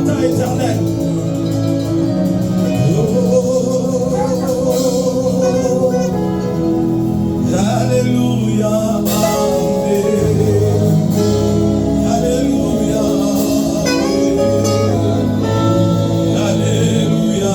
matin, Éternel. Alléluia, Amen. Alléluia, Amen. Alléluia,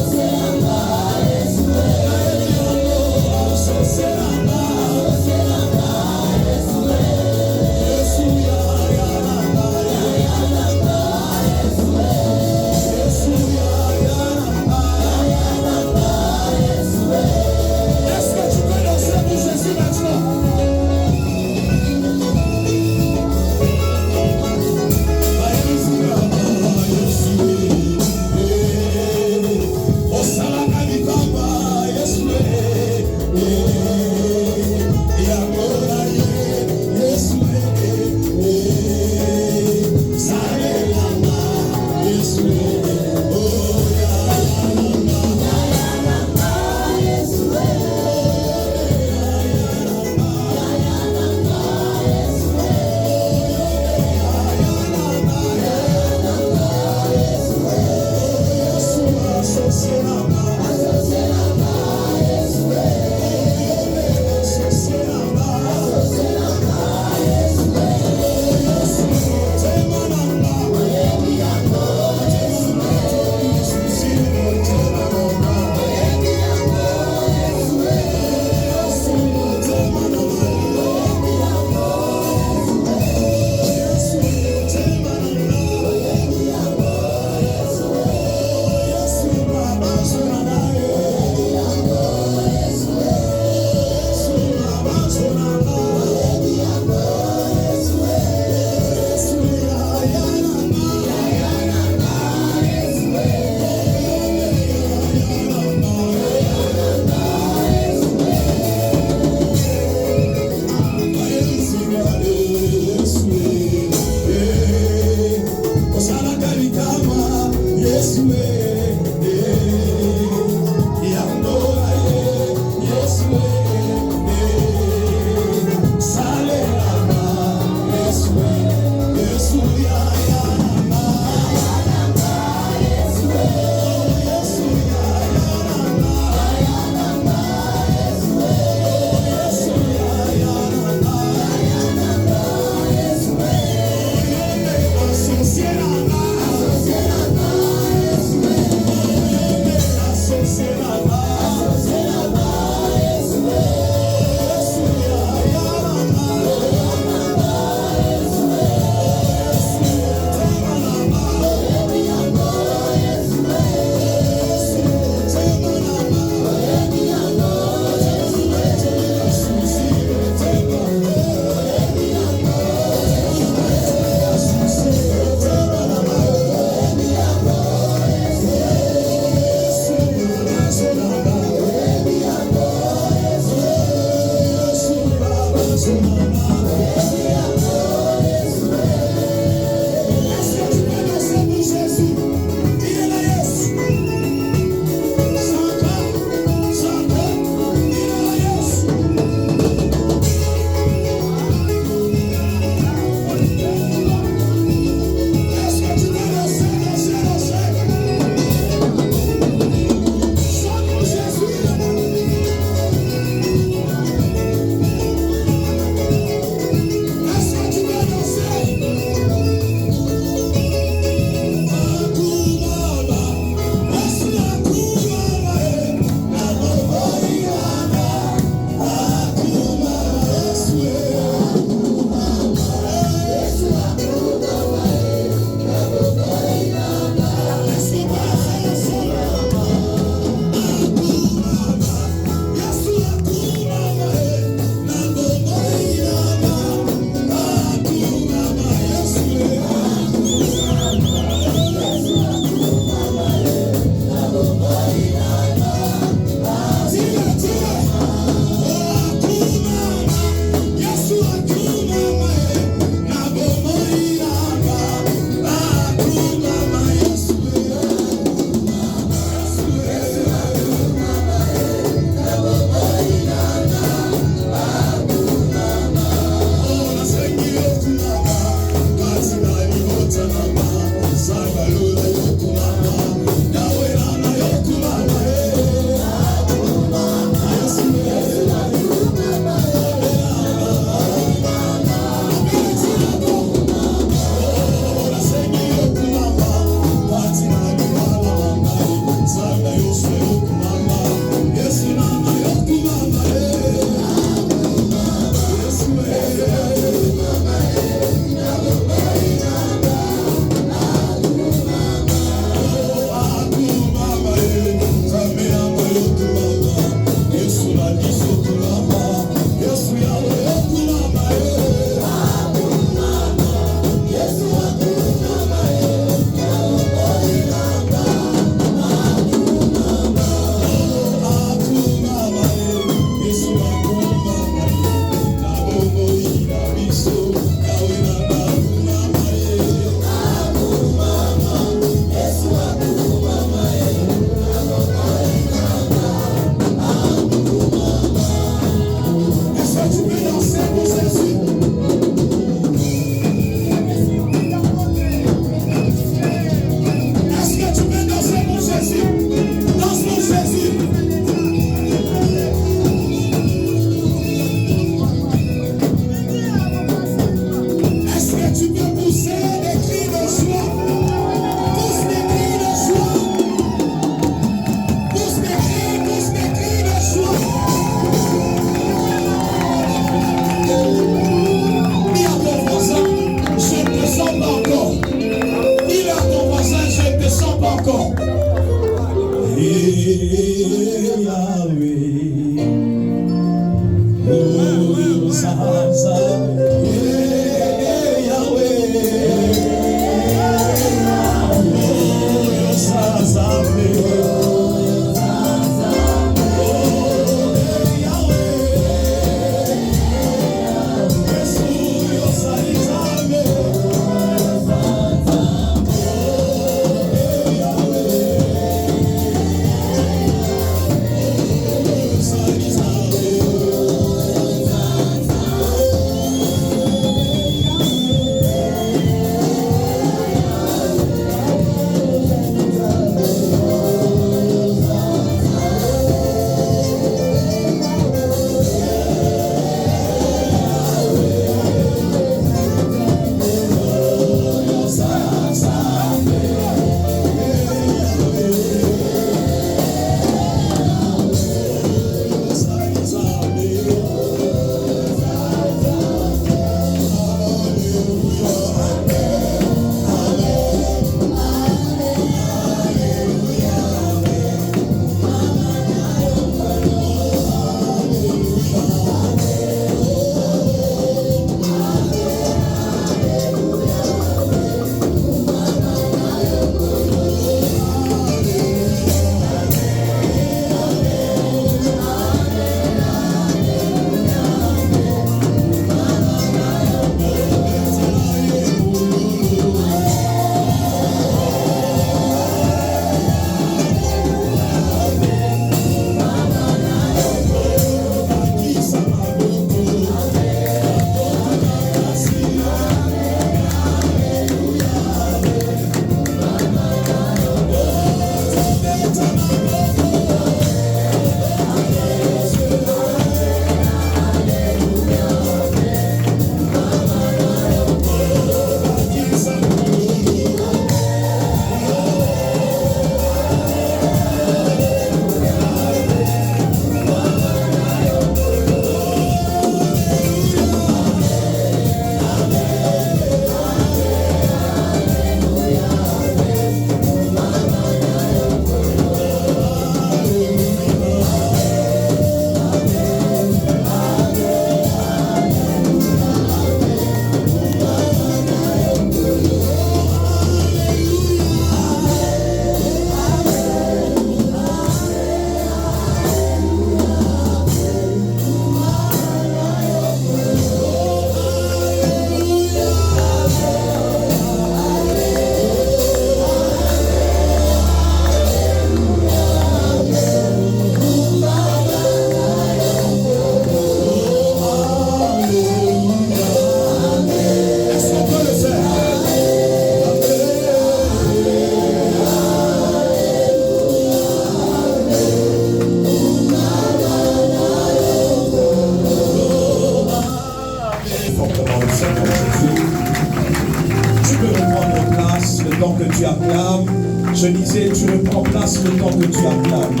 Je disais, tu reprends place le temps que tu acclames.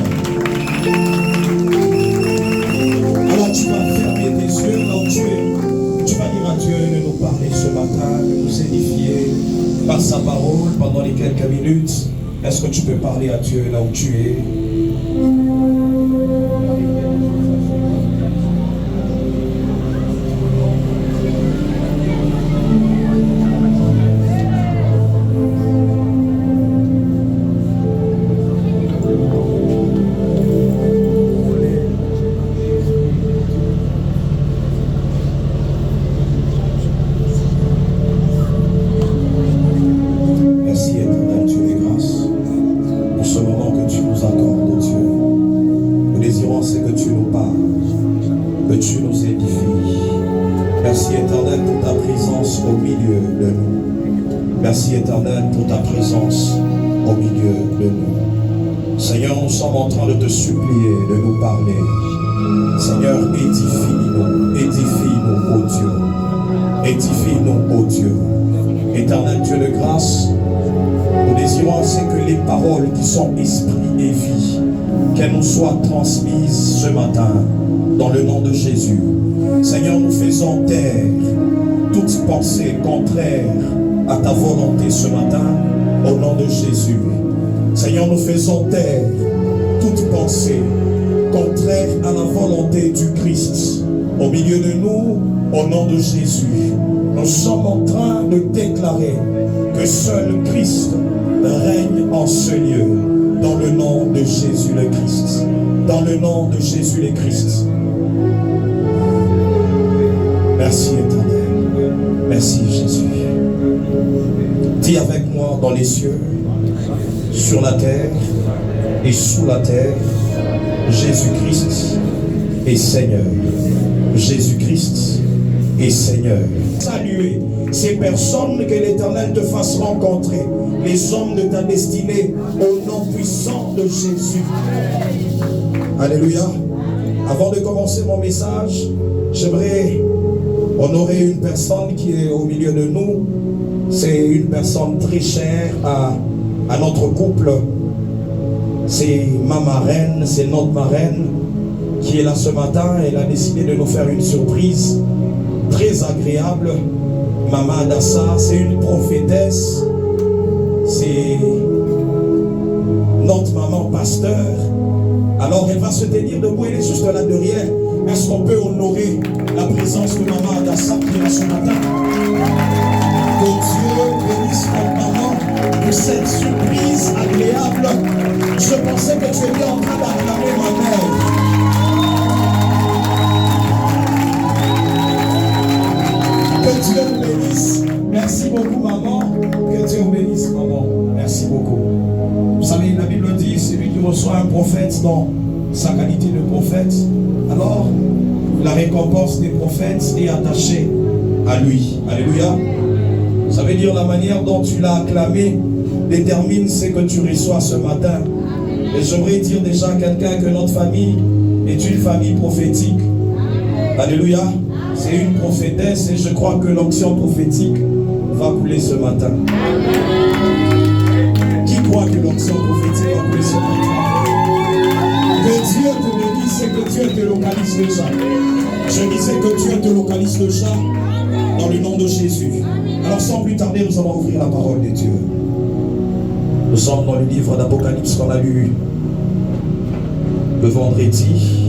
Alors tu vas fermer tes yeux là où tu es. Tu vas dire à Dieu de nous parler ce matin, de nous édifier par sa parole pendant les quelques minutes. Est-ce que tu peux parler à Dieu là où tu es? Merci éternel pour ta présence au milieu de nous. Seigneur, nous sommes en train de te supplier de nous parler. Seigneur, édifie-nous, ô Dieu. Édifie-nous, ô Dieu. Éternel Dieu de grâce, nous désirons c'est que les paroles qui sont esprit et vie, qu'elles nous soient transmises ce matin dans le nom de Jésus. Seigneur, nous faisons taire toute pensée contraire à ta volonté ce matin, au nom de Jésus. Seigneur, nous faisons taire toute pensée contraire à la volonté du Christ, au milieu de nous, au nom de Jésus. Nous sommes en train de déclarer que seul Christ règne en ce lieu, dans le nom de Jésus le Christ. Dans le nom de Jésus le Christ. Merci Éternel. Merci Jésus. Dis avec moi dans les cieux, sur la terre et sous la terre, Jésus-Christ est Seigneur. Jésus-Christ est Seigneur. Saluez ces personnes que l'Éternel te fasse rencontrer, les hommes de ta destinée, au nom puissant de Jésus. Alléluia. Avant de commencer mon message, j'aimerais honorer une personne qui est au milieu de nous. C'est une personne très chère à notre couple. C'est ma marraine, c'est notre marraine qui est là ce matin. Elle a décidé de nous faire une surprise très agréable. Maman Adassa, c'est une prophétesse. C'est notre maman pasteur. Alors elle va se tenir debout, elle est juste là derrière. Est-ce qu'on peut honorer la présence de maman Adassa qui est là ce matin? Que Dieu bénisse notre maman pour cette surprise agréable. Je pensais que tu étais en train d'acclamer ma mère. Que Dieu vous bénisse. Merci beaucoup maman. Que Dieu vous bénisse maman. Merci beaucoup. Vous savez, la Bible dit, celui qui reçoit un prophète dans sa qualité de prophète, alors la récompense des prophètes est attachée à lui. Alléluia. Ça veut dire la manière dont tu l'as acclamé détermine ce que tu reçois ce matin. Et j'aimerais dire déjà à quelqu'un que notre famille est une famille prophétique. Alléluia. C'est une prophétesse et je crois que l'onction prophétique va couler ce matin. Qui croit que l'onction prophétique va couler ce matin? Que Dieu te bénisse et que Dieu te localise déjà. Je disais que Dieu te localise déjà dans le nom de Jésus. Alors sans plus tarder, nous allons ouvrir la parole de Dieu. Nous sommes dans le livre d'Apocalypse qu'on a lu le vendredi.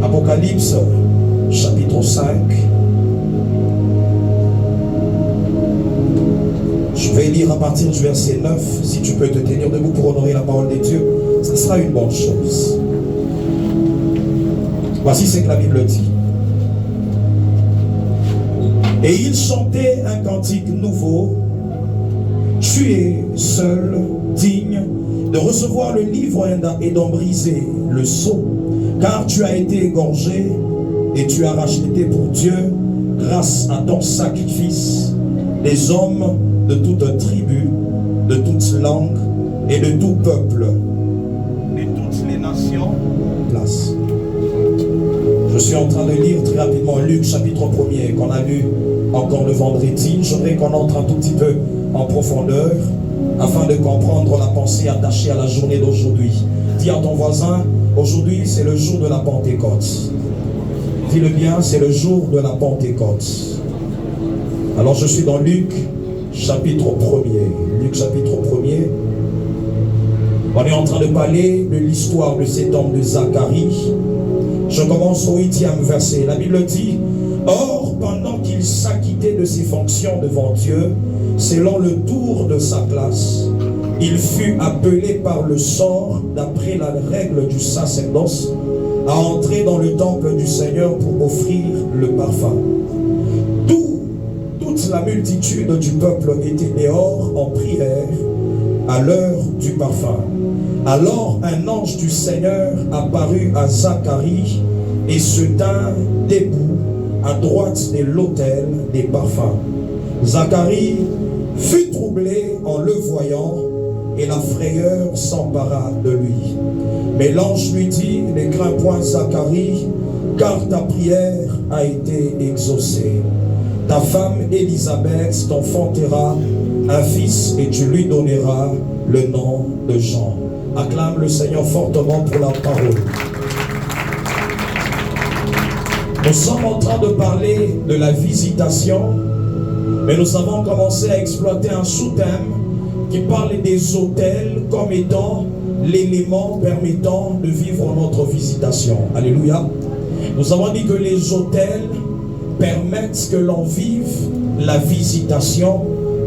Apocalypse, chapitre 5. Je vais lire à partir du verset 9. Si tu peux te tenir debout pour honorer la parole de Dieu, ce sera une bonne chose. Voici ce que la Bible dit. Et il chantait un cantique nouveau. Tu es seul, digne de recevoir le livre et d'en briser le sceau, car tu as été égorgé et tu as racheté pour Dieu, grâce à ton sacrifice, des hommes de toute tribu, de toute langue et de tout peuple, et toutes les nations. Place. Je suis en train de lire très rapidement Luc chapitre 1er qu'on a lu encore le vendredi. Je voudrais qu'on entre un tout petit peu en profondeur afin de comprendre la pensée attachée à la journée d'aujourd'hui. Dis à ton voisin, aujourd'hui c'est le jour de la Pentecôte. Dis-le bien, c'est le jour de la Pentecôte. Alors je suis dans Luc chapitre 1er. Luc chapitre 1er. On est en train de parler de l'histoire de cet homme de Zacharie. Je commence au 8e verset. La Bible dit: or, pendant qu'il s'acquittait de ses fonctions devant Dieu, selon le tour de sa classe, il fut appelé par le sort, d'après la règle du sacerdoce, à entrer dans le temple du Seigneur pour offrir le parfum. Toute la multitude du peuple était dehors en prière à l'heure du parfum. Alors un ange du Seigneur apparut à Zacharie et se tint debout à droite de l'autel des parfums. Zacharie fut troublé en le voyant et la frayeur s'empara de lui. Mais l'ange lui dit: ne crains point Zacharie, car ta prière a été exaucée. Ta femme Élisabeth t'enfantera un fils et tu lui donneras le nom de Jean. Acclame le Seigneur fortement pour la parole. Nous sommes en train de parler de la visitation, mais nous avons commencé à exploiter un sous-thème qui parle des autels comme étant l'élément permettant de vivre notre visitation. Alléluia. Nous avons dit que les autels permettent que l'on vive la visitation,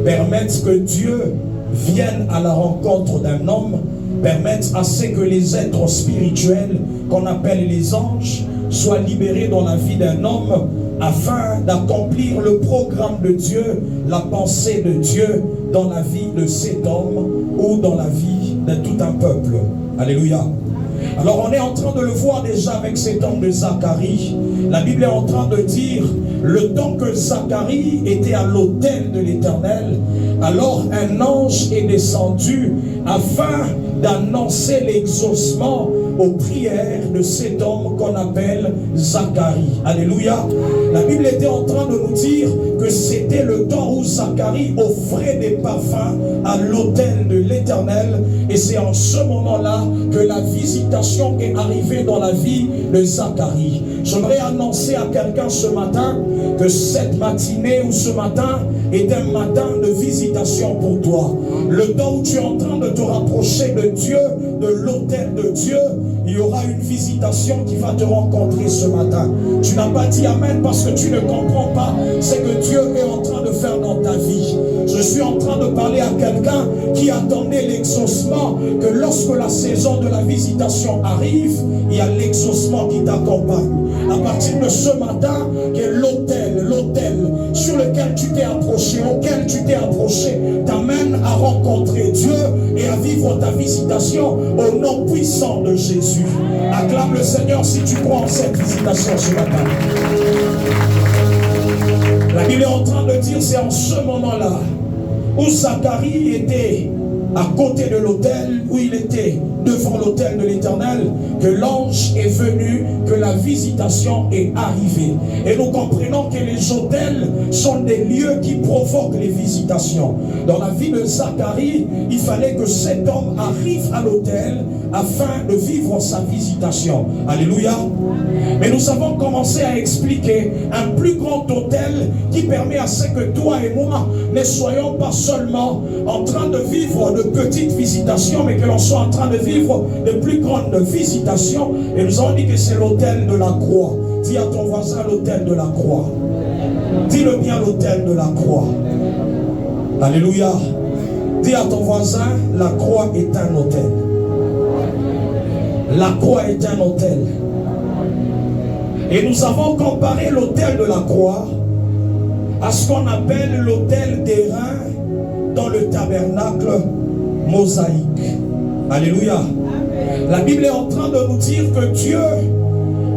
permettent que Dieu vienne à la rencontre d'un homme, permettent à ce que les êtres spirituels qu'on appelle les anges soient libérés dans la vie d'un homme afin d'accomplir le programme de Dieu, la pensée de Dieu dans la vie de cet homme ou dans la vie de tout un peuple. Alléluia. Alors on est en train de le voir déjà avec cet homme de Zacharie. La Bible est en train de dire, le temps que Zacharie était à l'autel de l'Éternel, alors un ange est descendu afin d'annoncer l'exaucement aux prières de cet homme qu'on appelle Zacharie. Alléluia. La Bible était en train de nous dire que c'était le temps où Zacharie offrait des parfums à l'autel de l'Éternel, et c'est en ce moment-là que la visitation est arrivée dans la vie de Zacharie. J'aimerais annoncer à quelqu'un ce matin que cette matinée ou ce matin est un matin de visitation pour toi. Le temps où tu es en train de te rapprocher de Dieu, de l'autel de Dieu, il y aura une visitation qui va te rencontrer ce matin. Tu n'as pas dit amen parce que tu ne comprends pas ce que Dieu est en train de faire dans ta vie. Je suis en train de parler à quelqu'un qui attendait l'exaucement, que lorsque la saison de la visitation arrive, il y a l'exaucement qui t'accompagne. À partir de ce matin, que l'autel sur lequel tu t'es approché, auquel tu t'es approché, t'amène à rencontrer Dieu et à vivre ta visitation au nom puissant de Jésus. Acclame le Seigneur si tu crois en cette visitation ce matin. La Bible est en train de dire, c'est en ce moment-là où Zacharie était à côté de l'autel, où il était devant l'autel de l'Éternel, que l'ange est venu, que la visitation est arrivée. Et nous comprenons que les autels sont des lieux qui provoquent les visitations. Dans la vie de Zacharie, il fallait que cet homme arrive à l'autel afin de vivre sa visitation. Alléluia. Mais nous avons commencé à expliquer un plus grand autel qui permet à ce que toi et moi ne soyons pas seulement en train de vivre de petites visitations, mais que l'on soit en train de vivre de plus grandes visitations. Et nous avons dit que c'est l'autel de la croix. Dis à ton voisin l'autel de la croix. Dis-le bien, l'autel de la croix. Alléluia. Dis à ton voisin, la croix est un autel. La croix est un autel. Et nous avons comparé l'autel de la croix à ce qu'on appelle l'autel d'airain dans le tabernacle mosaïque. Alléluia. La Bible est en train de nous dire que Dieu,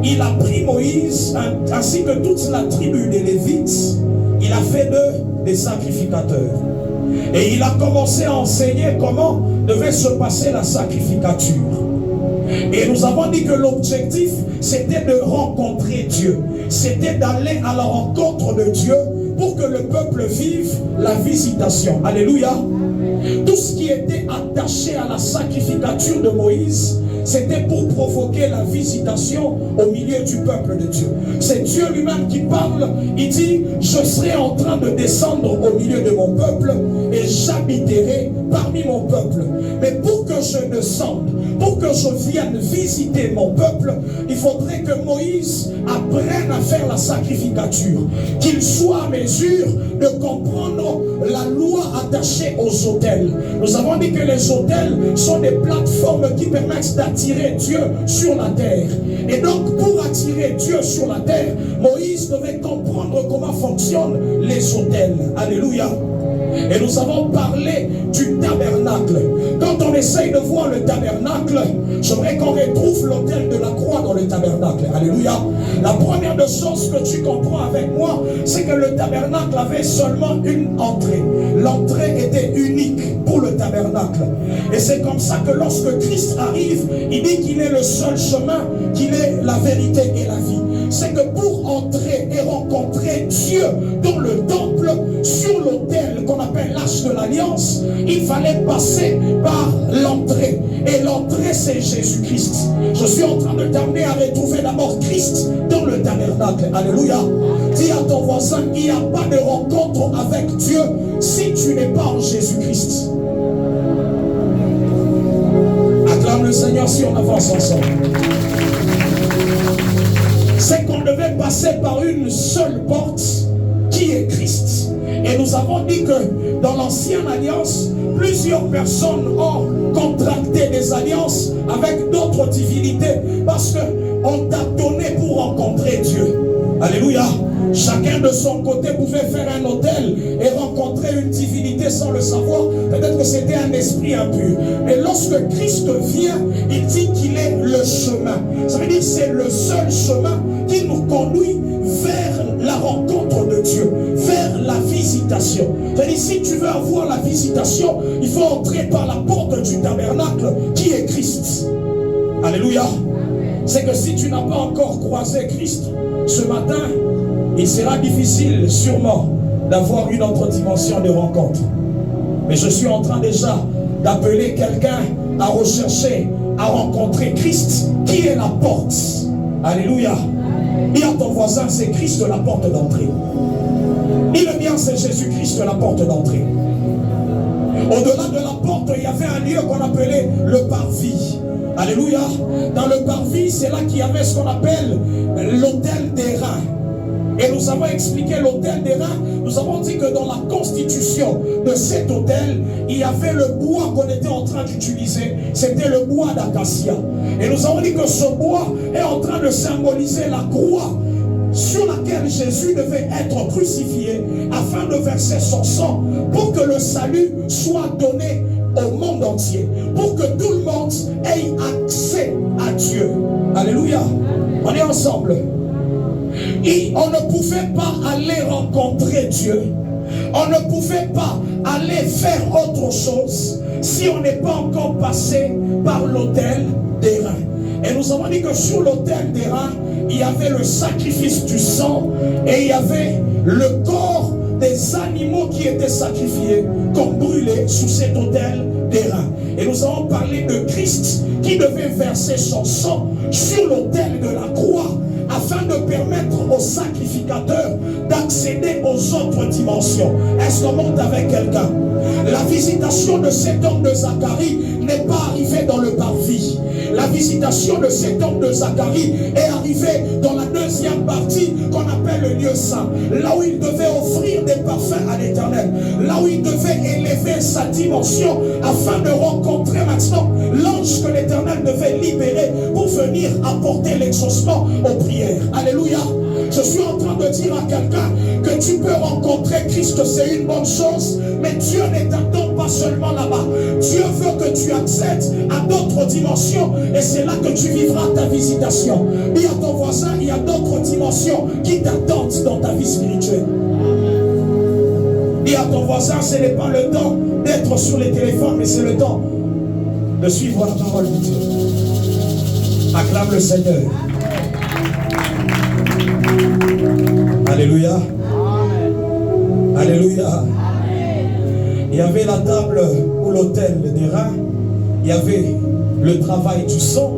il a pris Moïse ainsi que toute la tribu des Lévites, il a fait d'eux des sacrificateurs. Et il a commencé à enseigner comment devait se passer la sacrificature. Et nous avons dit que l'objectif, c'était de rencontrer Dieu. C'était d'aller à la rencontre de Dieu pour que le peuple vive la visitation. Alléluia. Tout ce qui était attaché à la sacrificature de Moïse, c'était pour provoquer la visitation au milieu du peuple de Dieu. C'est Dieu lui-même qui parle. Il dit, je serai en train de descendre au milieu de mon peuple et j'habiterai parmi mon peuple. Mais pour que je descende, pour que je vienne visiter mon peuple, il faudrait que Moïse apprenne à faire la sacrificature, qu'il soit à mesure de comprendre la loi attachée aux autels. Nous avons dit que les autels sont des plateformes qui permettent d'attirer Dieu sur la terre. Et donc pour attirer Dieu sur la terre, Moïse devait comprendre comment fonctionnent les autels. Alléluia. Et nous avons parlé du tabernacle. Quand on essaye de voir le tabernacle, j'aimerais qu'on retrouve l'autel de la croix dans le tabernacle. Alléluia. La première des choses que tu comprends avec moi, c'est que le tabernacle avait seulement une entrée. L'entrée était unique pour le tabernacle. Et c'est comme ça que lorsque Christ arrive, il dit qu'il est le seul chemin, qu'il est la vérité et la vie. C'est que pour entrer et rencontrer Dieu dans le temple, sur l'autel qu'on appelle l'arche de l'alliance, il fallait passer par l'entrée. Et l'entrée, c'est Jésus-Christ. Je suis en train de t'amener à retrouver d'abord Christ dans le tabernacle. Alléluia. Dis à ton voisin, il n'y a pas de rencontre avec Dieu si tu n'es pas en Jésus-Christ. Acclame le Seigneur si on avance ensemble. c'est qu'on devait passer par une seule porte qui est Christ. Et nous avons dit que dans l'ancienne alliance, plusieurs personnes ont contracté des alliances avec d'autres divinités parce qu'on t'a donné pour rencontrer Dieu. Alléluia. Chacun de son côté pouvait faire un autel et rencontrer une divinité sans le savoir. Peut-être que c'était un esprit impur. Mais lorsque Christ vient, il dit qu'il est le chemin. Ça veut dire que c'est le seul chemin qui nous conduit vers la rencontre de Dieu, vers la visitation. C'est-à-dire, si tu veux avoir la visitation, il faut entrer par la porte du tabernacle qui est Christ. Alléluia. C'est que si tu n'as pas encore croisé Christ ce matin, il sera difficile sûrement d'avoir une autre dimension de rencontre. Mais je suis en train déjà d'appeler quelqu'un à rechercher, à rencontrer Christ qui est la porte. Alléluia. Dis à ton voisin, c'est Christ la porte d'entrée. Dis-le bien, c'est Jésus-Christ la porte d'entrée. Au-delà de la porte, il y avait un lieu qu'on appelait le parvis. Alléluia. Dans le parvis, c'est là qu'il y avait ce qu'on appelle l'autel des reins. Et nous avons expliqué l'autel des reins. Nous avons dit que dans la constitution de cet autel, il y avait le bois qu'on était en train d'utiliser. C'était le bois d'acacia. Et nous avons dit que ce bois est en train de symboliser la croix sur laquelle Jésus devait être crucifié afin de verser son sang pour que le salut soit donné au monde entier, pour que tout le monde ait accès à Dieu. Alléluia. On est ensemble. Et on ne pouvait pas aller rencontrer Dieu. On ne pouvait pas aller faire autre chose si on n'est pas encore passé par l'autel des reins. Et nous avons dit que sur l'autel des reins, il y avait le sacrifice du sang et il y avait le corps des animaux qui étaient sacrifiés comme brûlés sous cet autel des reins. Et nous avons parlé de Christ qui devait verser son sang sur l'autel de la croix afin de permettre aux sacrificateurs d'accéder aux autres dimensions. Est-ce qu'on monte avec quelqu'un? La visitation de cet homme de Zacharie n'est pas arrivée dans le parvis. La visitation de cet homme de Zacharie est arrivée dans la deuxième partie qu'on appelle le lieu saint. Là où il devait offrir des parfums à l'Éternel. Là où il devait élever sa dimension afin de rencontrer maintenant l'ange que l'Éternel devait libérer pour venir apporter l'exaucement aux prières. Alléluia. Je suis en train de dire à quelqu'un que tu peux rencontrer Christ, c'est une bonne chose, mais Dieu ne t'attend pas seulement là-bas. Dieu veut que tu accèdes à d'autres dimensions et c'est là que tu vivras ta visitation. Dis à ton voisin, il y a d'autres dimensions qui t'attendent dans ta vie spirituelle. Dis à ton voisin, ce n'est pas le temps d'être sur les téléphones, mais c'est le temps de suivre la parole de Dieu. Acclame le Seigneur. Alléluia. Amen. Alléluia. Amen. Il y avait la table ou l'autel des reins. Il y avait le travail du sang.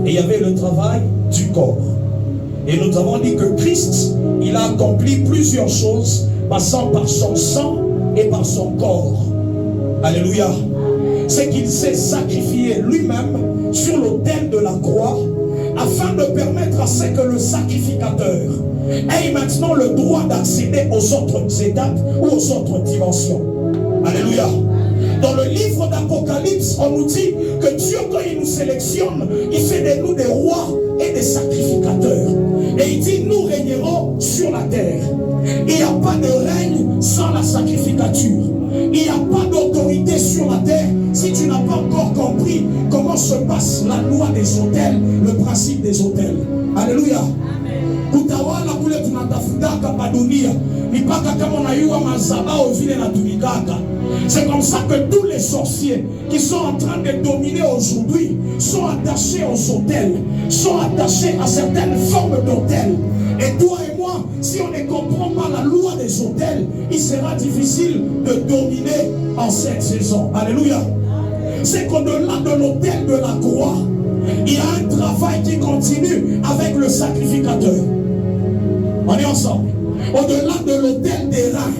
Et il y avait le travail du corps. Et nous avons dit que Christ, il a accompli plusieurs choses, passant par son sang et par son corps. Alléluia. C'est qu'il s'est sacrifié lui-même sur l'autel de la croix afin de permettre à ce que le sacrificateur ait maintenant le droit d'accéder aux autres étapes ou aux autres dimensions. Alléluia. Dans le livre d'Apocalypse, on nous dit que Dieu, quand il nous sélectionne, il fait de nous des rois et des sacrificateurs. Et il dit, nous régnerons sur la terre. Il n'y a pas de règne sans la sacrificature. Il n'y a pas d'autorité sur la terre si tu n'as pas encore compris comment se passe la loi des autels, le principe des autels. Alléluia. Utawala kule tunatafutaka pa dunia mipaka kama unayua mazabao vile natumikaka. C'est comme ça que tous les sorciers qui sont en train de dominer aujourd'hui sont attachés aux autels, sont attachés à certaines formes d'autels. Et toi et moi, si on ne comprend pas la loi des autels, il sera difficile de dominer en cette saison. Alléluia. C'est qu'au-delà de l'autel de la croix, il y a un travail qui continue avec le sacrificateur. On est ensemble. Au-delà de l'autel des reins,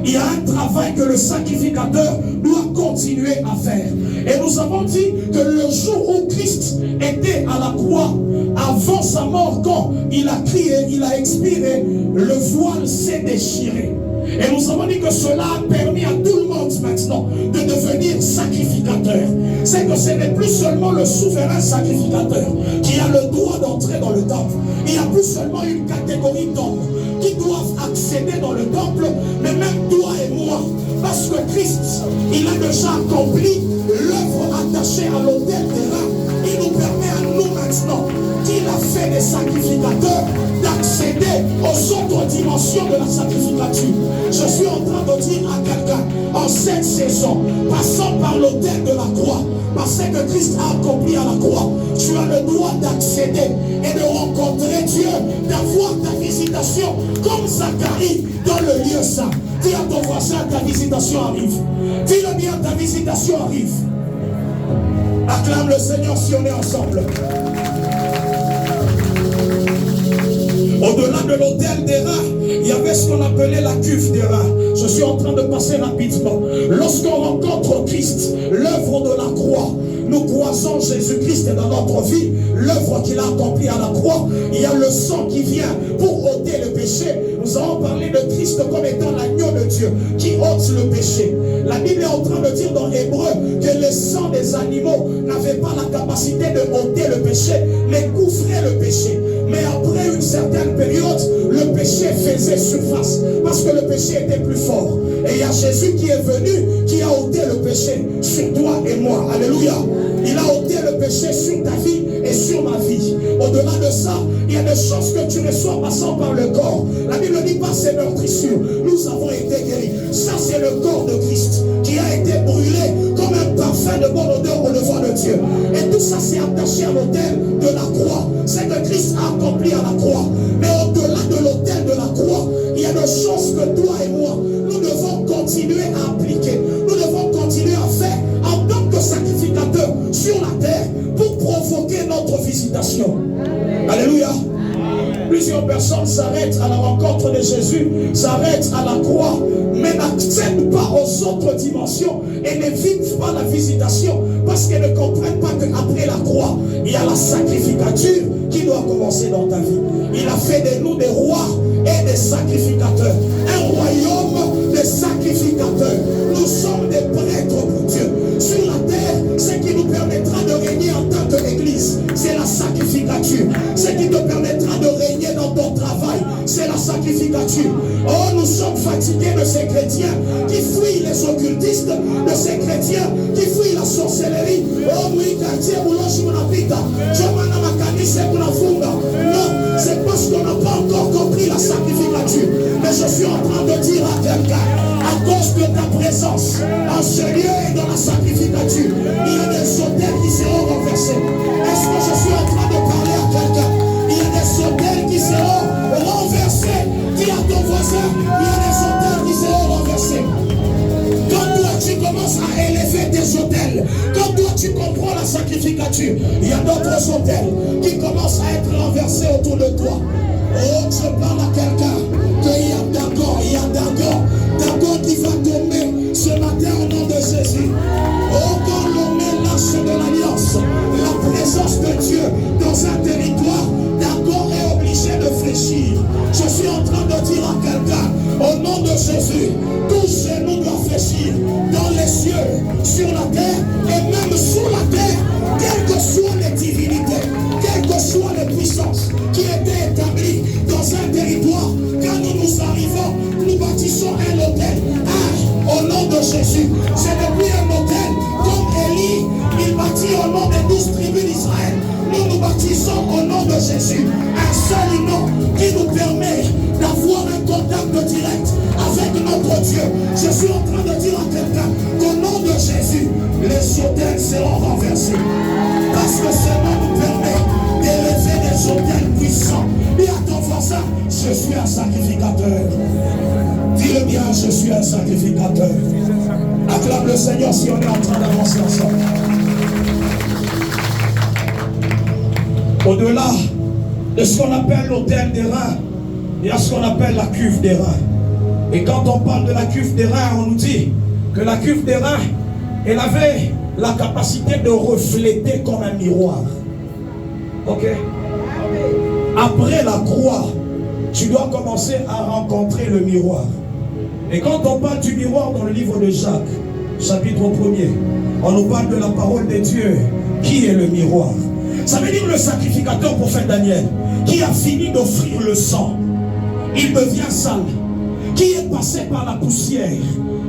il y a un travail que le sacrificateur doit continuer à faire. Et nous avons dit que le jour où Christ était à la croix, avant sa mort, quand il a crié, il a expiré, le voile s'est déchiré. Et nous avons dit que cela a permis à tout le monde maintenant de devenir sacrificateur. C'est que ce n'est plus seulement le souverain sacrificateur qui a le droit d'entrer dans le temple. Il n'y a plus seulement une catégorie d'hommes qui doivent accéder dans le temple, mais même toi et moi. Parce que Christ, il a déjà accompli l'œuvre attachée à l'autel des reins. Il nous permet à nous maintenant, qu'il a fait des sacrificateurs, d'accéder aux autres dimensions de la sacrificature. Je suis en train de dire à quelqu'un, en cette saison, passant par l'autel de la croix, parce que Christ a accompli à la croix, tu as le droit d'accéder et de rencontrer Dieu, d'avoir ta visitation comme Zacharie dans le lieu saint. Dis à ton voisin, ta visitation arrive. Dis-le bien, ta visitation arrive. Acclame le Seigneur si on est ensemble. Au-delà de l'autel des reins, il y avait ce qu'on appelait la cuve des reins. Je suis en train de passer rapidement. Lorsqu'on rencontre Christ, l'œuvre de la croix, nous croisons Jésus-Christ dans notre vie, l'œuvre qu'il a accomplie à la croix. Il y a le sang qui vient pour ôter le péché. Nous avons parlé de Christ comme étant l'agneau de Dieu qui ôte le péché. La Bible est en train de dire dans Hébreu que le sang des animaux n'avait pas la capacité de ôter le péché, mais couvrait le péché. Mais après une certaine période, le péché faisait surface parce que le péché était plus fort. Et il y a Jésus qui est venu, qui a ôté le péché sur toi et moi. Alléluia. Il a ôté le péché sur ta vie et sur ma vie. Au-delà de ça, il y a des choses que tu reçois passant par le corps. La Bible dit par ses meurtrissures, nous avons été guéris. Ça, c'est le corps de Christ qui a été brûlé comme un parfum de bonne odeur au devant de Dieu. Et tout ça, c'est attaché à l'autel de la croix. C'est que Christ a accompli à la croix. Mais au-delà de l'autel de la croix, il y a des choses que toi et moi, nous devons continuer à appliquer. Nous devons continuer à faire en tant que sacrificateur sur la terre pour provoquer notre visitation. Alléluia. Plusieurs personnes s'arrêtent à la rencontre de Jésus, s'arrêtent à la croix, mais n'accèdent pas aux autres dimensions et ne vivent pas la visitation parce qu'elles ne comprennent pas qu'après la croix, il y a la sacrificature qui doit commencer dans ta vie. Il a fait de nous des rois et des sacrificateurs. Un royaume de sacrificateurs. Nous sommes des prêtres pour Dieu. Sur la terre, ce qui nous permettra de régner en tant qu'Église, c'est la sacrificature. Ce qui te permettra de régner dans ton travail, c'est la sacrificature. Oh, nous sommes fatigués de ces chrétiens qui fuient les occultistes, de ces chrétiens qui fuient la sorcellerie. Oh, oui, quartier, boulogne, munapita. Non, c'est parce qu'on n'a pas encore compris la sacrificature. Mais je suis en train de dire à quelqu'un, à cause de ta présence en ce lieu et dans la sacrificature, il y a des autels qui seront renversés. Est-ce que je suis en train de parler à quelqu'un? Il y a des autels qui seront renversés. Dis à ton voisin, il y a des autels qui seront renversés. Quand toi tu commences à élever tes autels, quand toi tu comprends la sacrificature, il y a d'autres autels qui commencent à être renversés autour de toi. Oh, je parle à quelqu'un qu'il y a d'accord qui va tomber ce matin au nom de Jésus. Oh, quand l'on est lâche de l'alliance, la présence de Dieu dans un territoire, d'accord est obligé de fléchir. Je suis en train de dire à quelqu'un, au nom de Jésus, tout genou doit fléchir dans les cieux, sur la terre et même sous la terre, quelles que soient les divinités, quelles que soient les puissances qui étaient établies dans un territoire. Quand nous arrivons, nous bâtissons un autel. Au nom de Jésus, ce n'est plus un autel comme Élie, il bâtit au nom des 12 tribus d'Israël. Nous bâtissons au nom de Jésus un seul nom qui nous permet d'avoir un contact direct avec notre Dieu. Je suis en train de dire à quelqu'un qu'au nom de Jésus, les autels seront renversés. Parce que ce nom nous permet d'élever des autels puissants. Dis à ton voisin, je suis un sacrificateur. Dis-le bien, je suis un sacrificateur. Acclame le Seigneur si on est en train d'avancer ensemble. Au-delà de ce qu'on appelle l'autel des reins, il y a ce qu'on appelle la cuve des reins. Et quand on parle de la cuve des reins, on nous dit que la cuve des reins, elle avait la capacité de refléter comme un miroir. Ok? Après la croix, tu dois commencer à rencontrer le miroir. Et quand on parle du miroir dans le livre de Jacques, chapitre 1er, on nous parle de la parole de Dieu, qui est le miroir. Ça veut dire le sacrificateur prophète Daniel, qui a fini d'offrir le sang, il devient sale. Qui est passé par la poussière,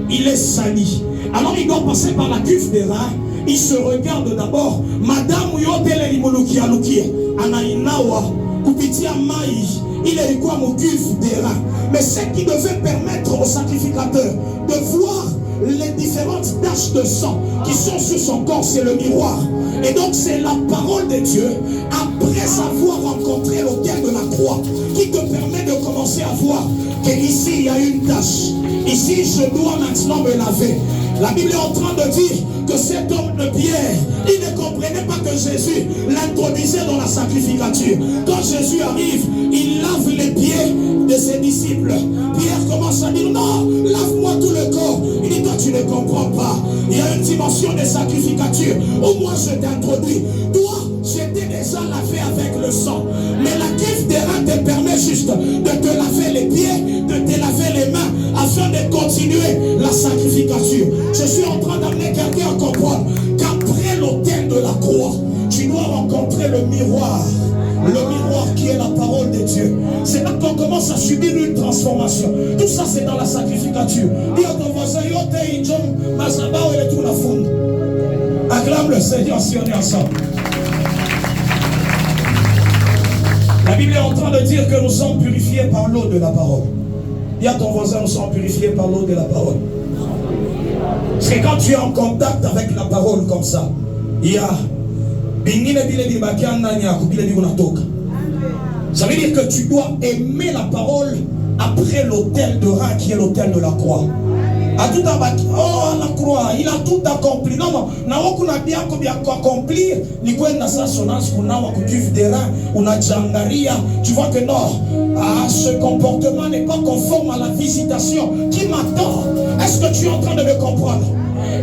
il est sali. Alors il doit passer par la cuve des reins. Il se regarde d'abord. Madame Yotele Limoluki Aluki, Anainawa, Kupitia Maï, il est quoi mon cuve des reins. Mais ce qui devait permettre au sacrificateur de voir les différentes taches de sang qui sont sur son corps, c'est le miroir. Et donc c'est la parole de Dieu, après avoir rencontré l'autel de la croix, qui te permet de commencer à voir qu'ici il y a une tache. Ici je dois maintenant me laver. La Bible est en train de dire que cet homme de Pierre, il ne comprenait pas que Jésus l'introduisait dans la sacrificature. Quand Jésus arrive, il lave les pieds de ses disciples. Pierre commence à dire, non, lave-moi tout le corps. Il dit, toi tu ne comprends pas. Il y a une dimension de sacrificature où moi je t'introduis. Toi, j'étais déjà lavé avec le sang. Mais la cuve des reins te permet juste de te laver les pieds, de te laver les mains, afin de continuer la sacrificature. Je suis en train d'amener quelqu'un à comprendre qu'après l'autel de la croix, tu dois rencontrer le miroir. Le miroir qui est la parole de Dieu. C'est là qu'on commence à subir une transformation. Tout ça c'est dans la sacrificature. Dis à ton voisin, acclame le Seigneur si on est ensemble. La Bible est en train de dire que nous sommes purifiés par l'eau de la parole. Dis à ton voisin, nous sommes purifiés par l'eau de la parole. C'est quand tu es en contact avec la parole comme ça, il y a ça veut dire que tu dois aimer la parole après l'autel de rein qui est l'autel de la croix. Oh, la croix, il a tout accompli. Non, non, on a bien accompli. Tu vois que non, ce comportement n'est pas conforme à la visitation qui m'attend. Est-ce que tu es en train de me comprendre?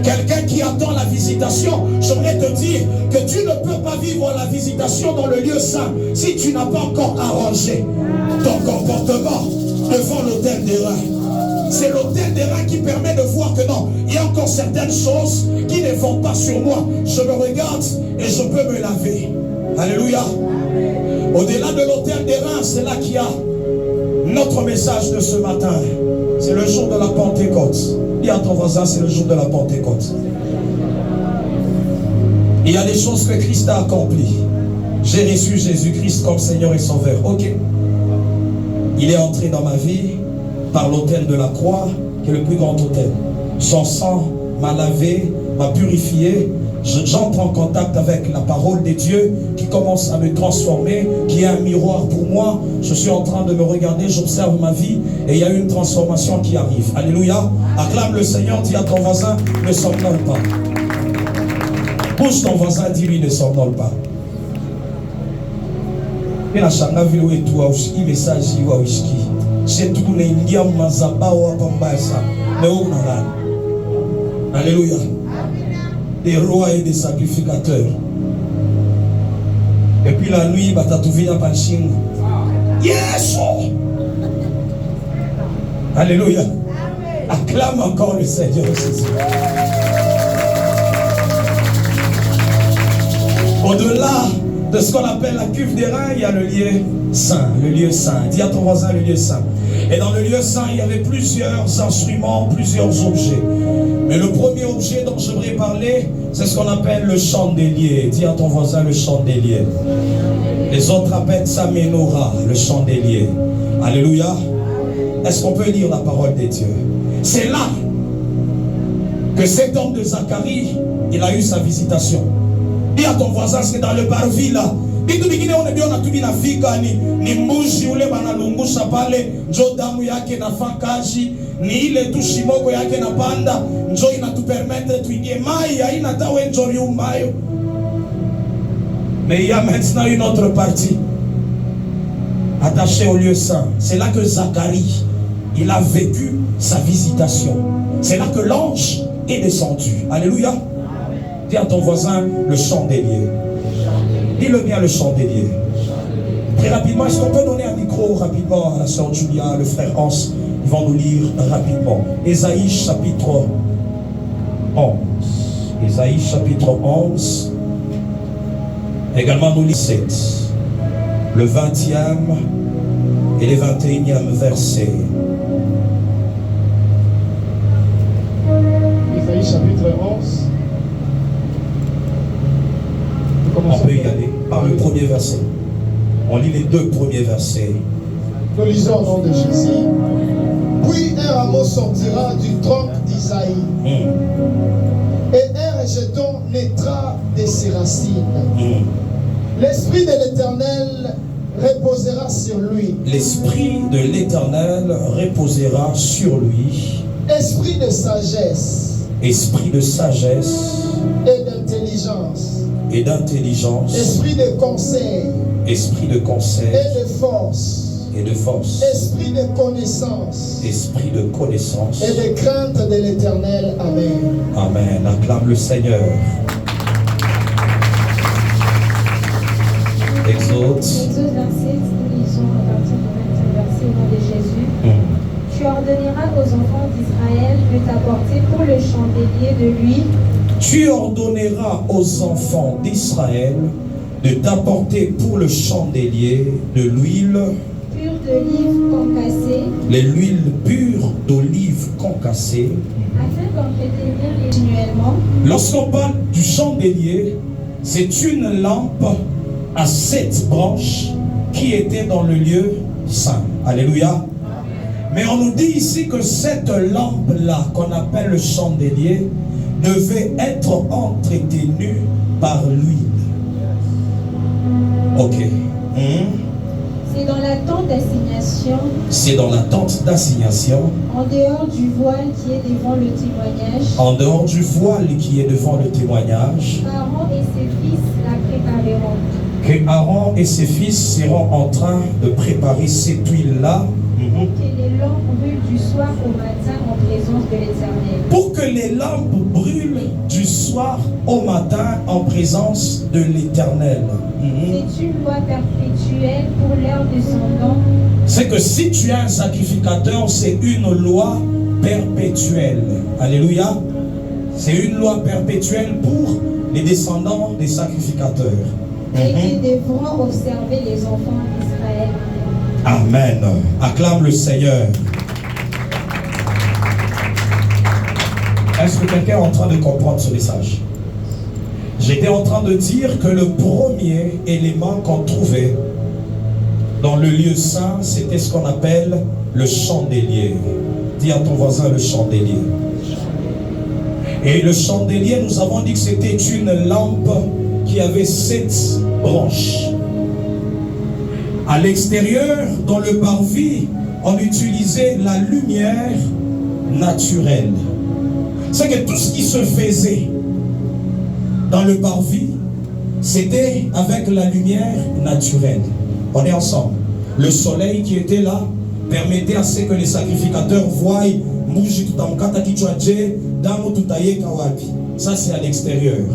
Quelqu'un qui attend la visitation, j'aimerais te dire que tu ne peux pas vivre la visitation dans le lieu saint si tu n'as pas encore arrangé ton comportement devant l'autel des reins. C'est l'autel des reins qui permet de voir que non, il y a encore certaines choses qui ne vont pas sur moi. Je me regarde et je peux me laver. Alléluia. Au-delà de l'autel des reins, c'est là qu'il y a notre message de ce matin. C'est le jour de la Pentecôte. Dis à ton voisin, c'est le jour de la Pentecôte. Il y a des choses que Christ a accomplies. J'ai reçu Jésus-Christ comme Seigneur et Sauveur. Ok. Il est entré dans ma vie par l'autel de la croix, qui est le plus grand autel. Son sang m'a lavé, m'a purifié. J'entre en contact avec la parole de Dieu qui commence à me transformer, qui est un miroir pour moi. Je suis en train de me regarder, j'observe ma vie et il y a une transformation qui arrive. Alléluia. Acclame le Seigneur, dis à ton voisin, ne somnole pas. Bouge ton voisin, dis-lui, ne somnole pas. Alléluia. Des rois et des sacrificateurs. Et puis la nuit, Batatouvina Panching. Yes! Alléluia. Acclame encore le Seigneur Jésus. Au-delà de ce qu'on appelle la cuve des reins, il y a le lieu saint. Le lieu saint. Dis à ton voisin le lieu saint. Et dans le lieu saint, il y avait plusieurs instruments, plusieurs objets. Mais le premier objet dont j'aimerais parler, c'est ce qu'on appelle le chandelier. Dis à ton voisin le chandelier. Les autres appellent ça menorah, le chandelier. Alléluia. Est-ce qu'on peut lire la parole de Dieu? C'est là que cet homme de Zacharie, il a eu sa visitation. Dis à ton voisin, c'est dans le parvis là. Bitu bingine unabiona tu binafika ni mbuzi ule banalungusha pale, njo damu yake nafakaji, ni ile tu shimoko yake na panda, njo inatupermettre tuingie mai, haina tawe njori umayo. Mais il y a maintenant une autre partie attachée au lieu saint. C'est là que Zacharie, il a vécu sa visitation. C'est là que l'ange est descendu. Alléluia. Dis à ton voisin le chandelier. Dis-le bien, le chandelier. Très rapidement, est-ce qu'on peut donner un micro rapidement à la sœur Julia, le frère Hans? Ils vont nous lire rapidement. Ésaïe chapitre 11. Ésaïe chapitre 11. Également nous lisons 7. Le 20e et les 21e versets. Ésaïe chapitre 11. On peut y aller par le premier verset. On lit les 2 premiers versets. Nous lisons au nom de Jésus. Puis un rameau sortira du tronc d'Isaïe. Et un rejeton naîtra de ses racines. L'Esprit de l'Éternel reposera sur lui. L'Esprit de l'Éternel reposera sur lui. Esprit de sagesse. Esprit de sagesse. Et d'intelligence. Et d'intelligence. Esprit de conseil. Esprit de conseil. Et de force. Et de force. Esprit de connaissance. Esprit de connaissance. Et de crainte de l'Éternel. Amen. Amen. Acclame le Seigneur. Exode. Exode 27, nous lisons à partir du 20e verset au nom de Jésus. Tu ordonneras aux enfants d'Israël de t'apporter pour le chandelier de l'huile. Tu ordonneras aux enfants d'Israël de t'apporter pour le chandelier de l'huile Pure d'olive concassée. L'huile pure d'olive concassée. Afin d'entretenir continuellement. Lorsqu'on parle du chandelier, c'est une lampe à 7 branches qui était dans le lieu saint. Alléluia. Mais on nous dit ici que cette lampe-là, qu'on appelle le chandelier, devait être entretenue par l'huile. Ok. C'est dans la tente d'assignation. C'est dans la tente d'assignation. En dehors du voile qui est devant le témoignage. En dehors du voile qui est devant le témoignage. Aaron et ses fils la prépareront. Que Aaron et ses fils seront en train de préparer cette huile-là. Pour que les lampes brûlent du soir au matin en présence de l'Éternel. Pour que les lampes brûlent du soir au matin en présence de l'Éternel. C'est une loi perpétuelle pour leurs descendants. C'est que si tu es un sacrificateur, c'est une loi perpétuelle. Alléluia. C'est une loi perpétuelle pour les descendants des sacrificateurs. Et qu'ils devront observer les enfants d'Israël. Amen. Acclame le Seigneur. Est-ce que quelqu'un est en train de comprendre ce message? J'étais en train de dire que le premier élément qu'on trouvait dans le lieu saint, c'était ce qu'on appelle le chandelier. Dis à ton voisin le chandelier. Et le chandelier, nous avons dit que c'était une lampe qui avait 7 branches. À l'extérieur, dans le parvis, on utilisait la lumière naturelle. C'est que tout ce qui se faisait dans le parvis, c'était avec la lumière naturelle. On est ensemble. Le soleil qui était là permettait à ce que les sacrificateurs voient ça, c'est à l'extérieur.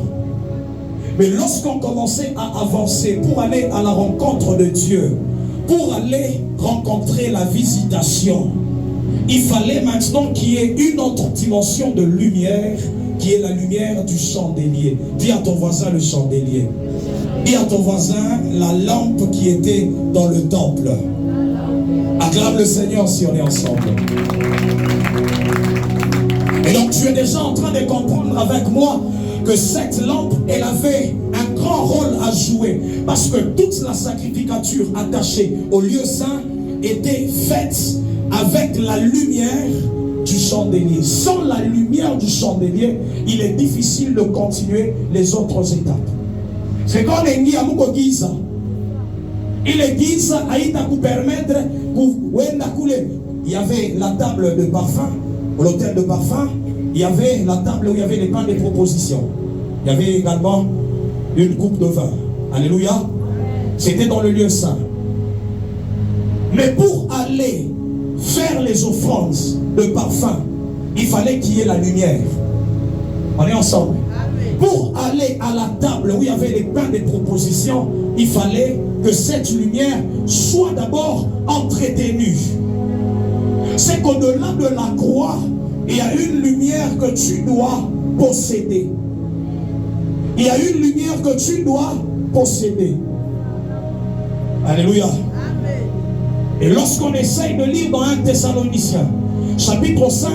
Mais lorsqu'on commençait à avancer pour aller à la rencontre de Dieu, pour aller rencontrer la visitation, il fallait maintenant qu'il y ait une autre dimension de lumière, qui est la lumière du chandelier. Dis à ton voisin le chandelier. Dis à ton voisin la lampe qui était dans le temple. Acclame le Seigneur si on est ensemble. Et donc tu es déjà en train de comprendre avec moi que cette lampe, elle avait un grand rôle à jouer, parce que toute la sacrificature attachée au lieu saint était faite avec la lumière du chandelier. Sans la lumière du chandelier, il est difficile de continuer les autres étapes. C'est quand il est guise à vous permettre il y avait la table de parfum, l'hôtel de parfum. Il y avait la table où il y avait les pains de proposition. Il y avait également une coupe de vin. Alléluia. C'était dans le lieu saint. Mais pour aller faire les offrandes de parfum, il fallait qu'il y ait la lumière. On est ensemble. Pour aller à la table où il y avait les pains des propositions, il fallait que cette lumière soit d'abord entretenue. C'est qu'au-delà de la croix, il y a une lumière que tu dois posséder. Il y a une lumière que tu dois posséder. Alléluia. Amen. Et lorsqu'on essaye de lire dans 1 Thessaloniciens, chapitre 5,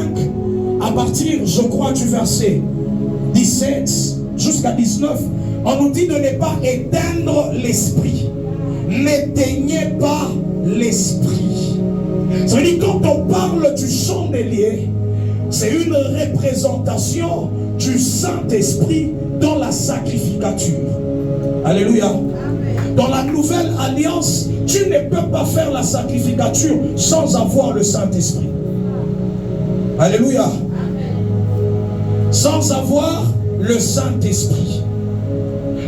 à partir, je crois, du verset 17 jusqu'à 19, on nous dit de ne pas éteindre l'esprit. N'éteignez pas l'esprit. Ça veut dire quand on parle du chandelier, c'est une représentation du Saint-Esprit dans la sacrificature. Alléluia. Amen. Dans la nouvelle alliance, tu ne peux pas faire la sacrificature sans avoir le Saint-Esprit. Alléluia. Amen. Sans avoir le Saint-Esprit.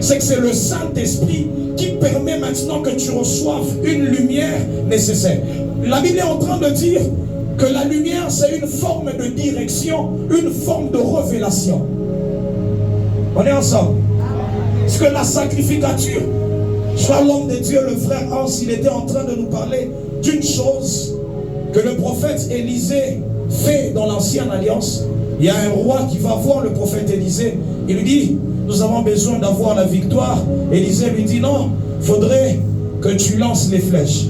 C'est que c'est le Saint-Esprit qui permet maintenant que tu reçoives une lumière nécessaire. La Bible est en train de dire que la lumière, c'est une forme de direction, une forme de révélation. On est ensemble. Parce que la sacrificature, soit l'homme de Dieu, le frère Hans, il était en train de nous parler d'une chose que le prophète Élisée fait dans l'ancienne alliance. Il y a un roi qui va voir le prophète Élisée. Il lui dit, nous avons besoin d'avoir la victoire. Élisée lui dit, non, il faudrait que tu lances les flèches.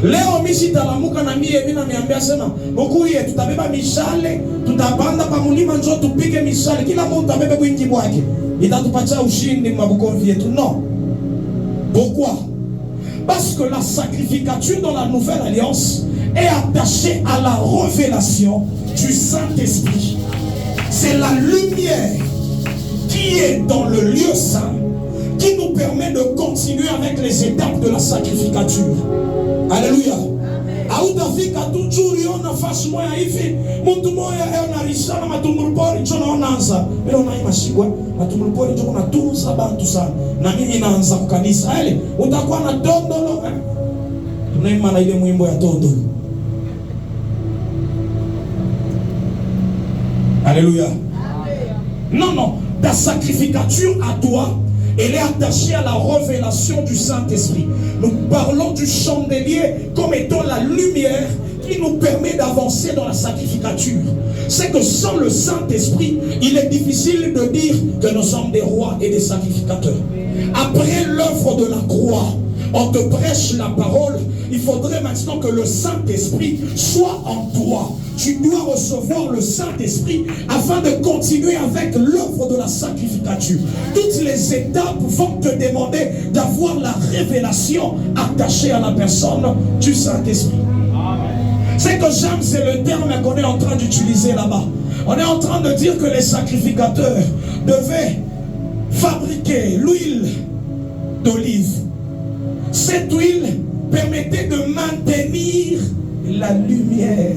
Leo misi talamuka na mie mina niambia sema ukuye tutabeba mishale tutapanda pa mulima njoo tupige mishale kila mtu abebe kwingi bwake itatupatia ushindi mabukomvi yetu. Non. Pourquoi? Parce que la sacrificature dans la nouvelle alliance est attachée à la révélation du Saint-Esprit. C'est la lumière qui est dans le lieu saint qui nous permet de continuer avec les étapes de la sacrificature. Alléluia. Hautafika tu juri ona fasi moya hivi mtu moya anarishana matumulupori chona onaanza bila unaima shigwa matumulupori ndio unatunza bantu sana na mimi naanza kukanisa ile utakuwa na tondolo tunaima na ile mwimbo ya tondolo. Alléluia. Non, non, ta sacrificature à toi, elle est attachée à la révélation du Saint-Esprit. Nous parlons du chandelier comme étant la lumière qui nous permet d'avancer dans la sacrificature. C'est que sans le Saint-Esprit, il est difficile de dire que nous sommes des rois et des sacrificateurs. Après l'œuvre de la croix, on te prêche la parole, il faudrait maintenant que le Saint-Esprit soit en toi. Tu dois recevoir le Saint-Esprit afin de continuer avec l'œuvre de la sacrificature. Toutes les étapes vont te demander d'avoir la révélation attachée à la personne du Saint-Esprit. C'est que j'aime, c'est le terme qu'on est en train d'utiliser là-bas. On est en train de dire que les sacrificateurs devaient fabriquer l'huile d'olive. Cette huile permettait de maintenir la lumière.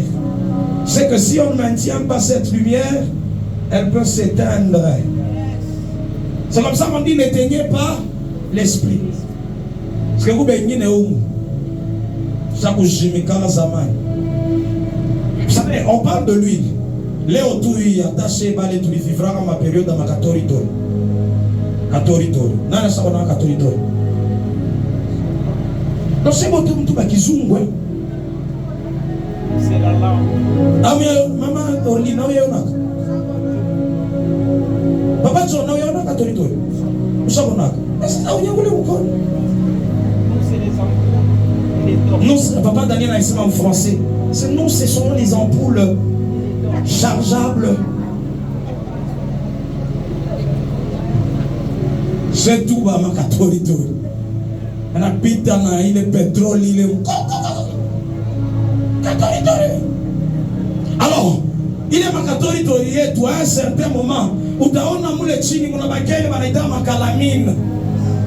C'est que si on ne maintient pas cette lumière, elle peut s'éteindre. C'est comme ça qu'on dit n'éteignez pas l'esprit. Parce que vous baignez où? Ça vous savez, on parle de l'huile. Léo Touy attaché balé tu vivra ma période dans ma catholique. Catholique. Non, ça on a catholique. Donc c'est bon tout ba kizungu. C'est la langue. Ah mais maman Orly na yona. Papa John na yona catholique. Ushabona. Est-ce que on voulait encore? Non, papa Daniel a essayé en français. Nous, ce sont les ampoules chargeables. C'est tout, ma catholique. On a pitana, il est pétrole, il est. Alors, il est ma catholique, il est toi à un certain moment où tu as un amour de chini, on a baqué, on a été ma calamine,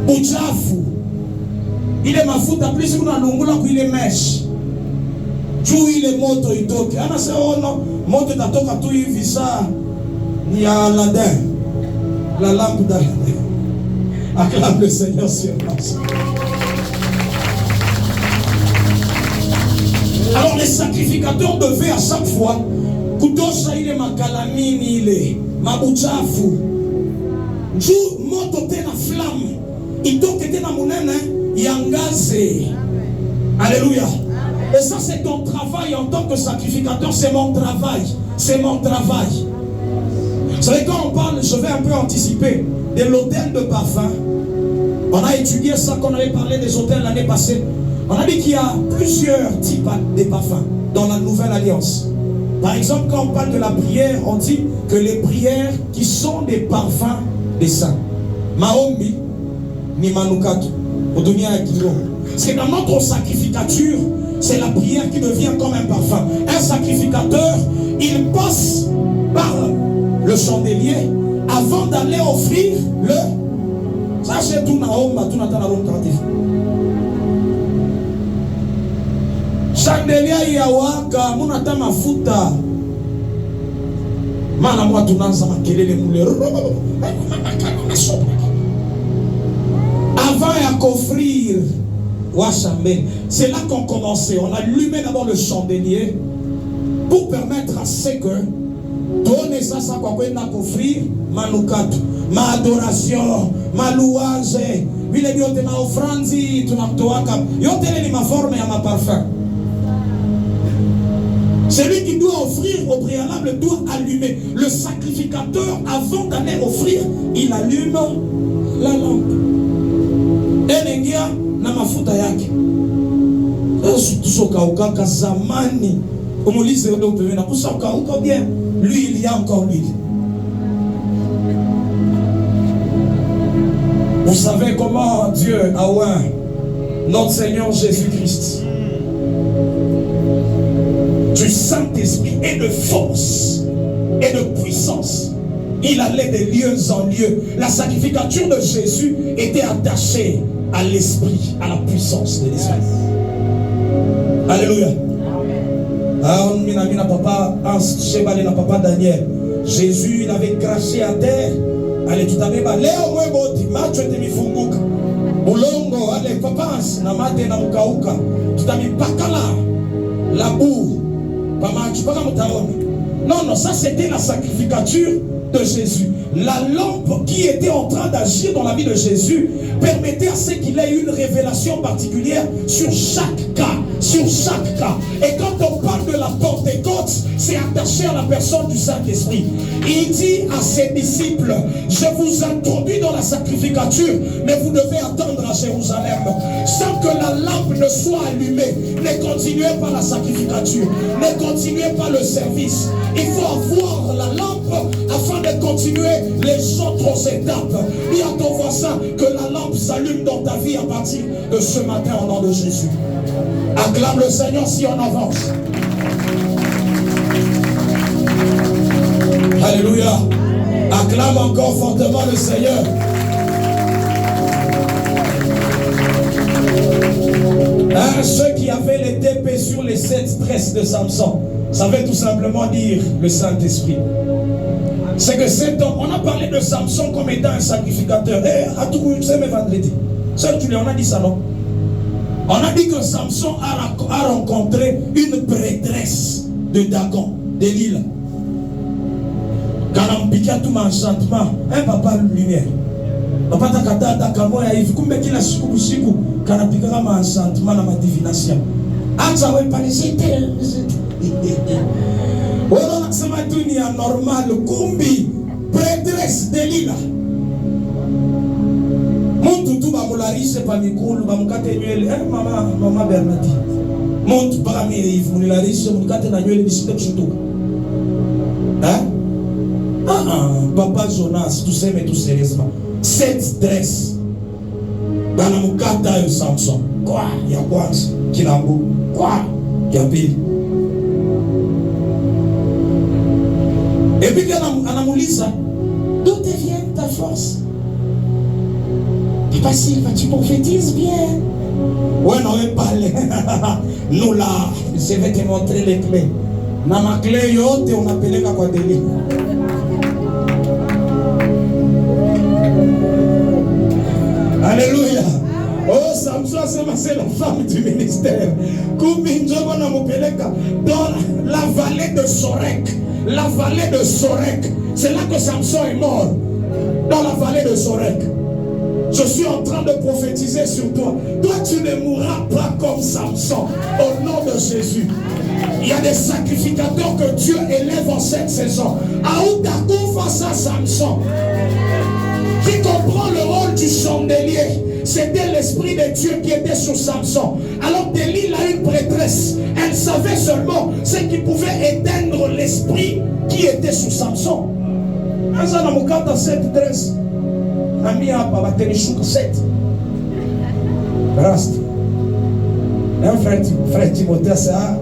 uchafu. Il est ma faute, plus qu'on a l'ongula, il est mèche. Tu il est moto, il toque. On a dit, oh non, moto tatoka tu il vit ça. Il y a Aladdin, la lampe d'Aladdin. Acclame le Seigneur sur nous. Alors les sacrificateurs devaient à chaque fois kutosha ile makalamini ile mabuchafu juu moto tena flamme itoke tena munene yangaze. Alléluia. Et ça c'est ton travail en tant que sacrificateur, c'est mon travail, c'est mon travail. Vous savez, quand on parle, je vais un peu anticiper, de l'autel de parfum. On a étudié ça quand on avait parlé des autels l'année passée. On a dit qu'il y a plusieurs types de parfums dans la nouvelle alliance. Par exemple, quand on parle de la prière, on dit que les prières qui sont des parfums des saints. Maombi, ni manukatu. Parce que dans notre sacrificature, c'est la prière qui devient comme un parfum. Un sacrificateur, il passe par le chandelier avant d'aller offrir le... Ça c'est tout chandelier yawaka munata mafuta mana mwa tunanza makelele mule avant d'offrir c'est là qu'on commençait. On allumait d'abord le chandelier pour permettre à ce que donner ça quoi qu'on a offrir manukatu, ma adoration, ma louange, vile vyote ma offrandi tunamtoaka yote ni ma forme ya ma parfum. Celui qui doit offrir au préalable doit allumer. Le sacrificateur, avant d'aller offrir, il allume la lampe. Enengia na mafuta yake. Tusokauka kazamani. Umulize ule upewe na kusokauka bien. Lui il y a encore l'huile. Vous savez comment Dieu a oint notre Seigneur Jésus-Christ du Saint-Esprit et de force et de puissance. Il allait de lieu en lieu. La sacrificature de Jésus était attachée à l'esprit, à la puissance de l'esprit. Alléluia. Papa Daniel. Jésus, il avait craché à terre. Allez, tout à l'heure, Léo Mweboti, Macho de Mifunguka. Boulongo, allez, papas, Namate Namukauka. Tout à l'heure, Pakala, la boue. Non, non, ça c'était la sacrificature de Jésus. La lampe qui était en train d'agir dans la vie de Jésus permettait à ce qu'il ait une révélation particulière sur chaque cas. Sur chaque cas. Et quand on parle de la Pentecôte, c'est attaché à la personne du Saint-Esprit. Il dit à ses disciples, je vous introduis dans la sacrificature, mais vous devez attendre à Jérusalem. Sans que la lampe ne soit allumée, ne continuez pas la sacrificature, ne continuez pas le service. Il faut avoir la lampe afin de continuer les autres étapes. Dis à ton voisin que la lampe s'allume dans ta vie à partir de ce matin au nom de Jésus. Acclame le Seigneur si on avance. Alléluia. Acclame encore fortement le Seigneur. Ceux qui avaient les épées sur les 7 tresses de Samson, ça veut tout simplement dire le Saint-Esprit. C'est que cet homme, on a parlé de Samson comme étant un sacrificateur. À tout le monde, vendredi. On a dit ça, non? On a dit que Samson a rencontré une prêtresse de Dagon, de l'île. Quand on piquait tout mon enchantement, un papa lumière. Papa takata takamo ya hivi kumbe kila siku kana piga ma enchantement na ma divination. Acha wewe pale c'était. Wala nasema tu ni anormal kumbi prêtresse de l'île. Muntu tu bamularishe pa mikulu bamukate nywele mama Bernadine. Muntu parmi hivi mularishe mukate na nywele bisite kushutuka. Papa Jonas, tu sais mais tout sérieusement. Cette dresse bana mukata yo Samson. Quoi? Ya kwanza kilambu. Quoi? Ya pili. Et puis anamuliza, d'où te vient ta force? Papa Silva, tu prophétises bien. Ouais, non, mais parle. Nous là, je vais te montrer les clés. Na ma clé yote on appelé kwa deli. Alléluia. Oh, Samson, c'est la femme du ministère. Dans la vallée de Sorek. La vallée de Sorek. C'est là que Samson est mort. Dans la vallée de Sorek. Je suis en train de prophétiser sur toi. Toi, tu ne mourras pas comme Samson. Au nom de Jésus. Il y a des sacrificateurs que Dieu élève en cette saison. Aoutakou face à Samson. Qui comprend le rôle du chandelier. C'était l'esprit de Dieu qui était sur Samson. Alors Delilah a une prêtresse. Elle savait seulement ce qui pouvait éteindre l'esprit qui était sur Samson. Un cette dresse. Un frère Timothée, ça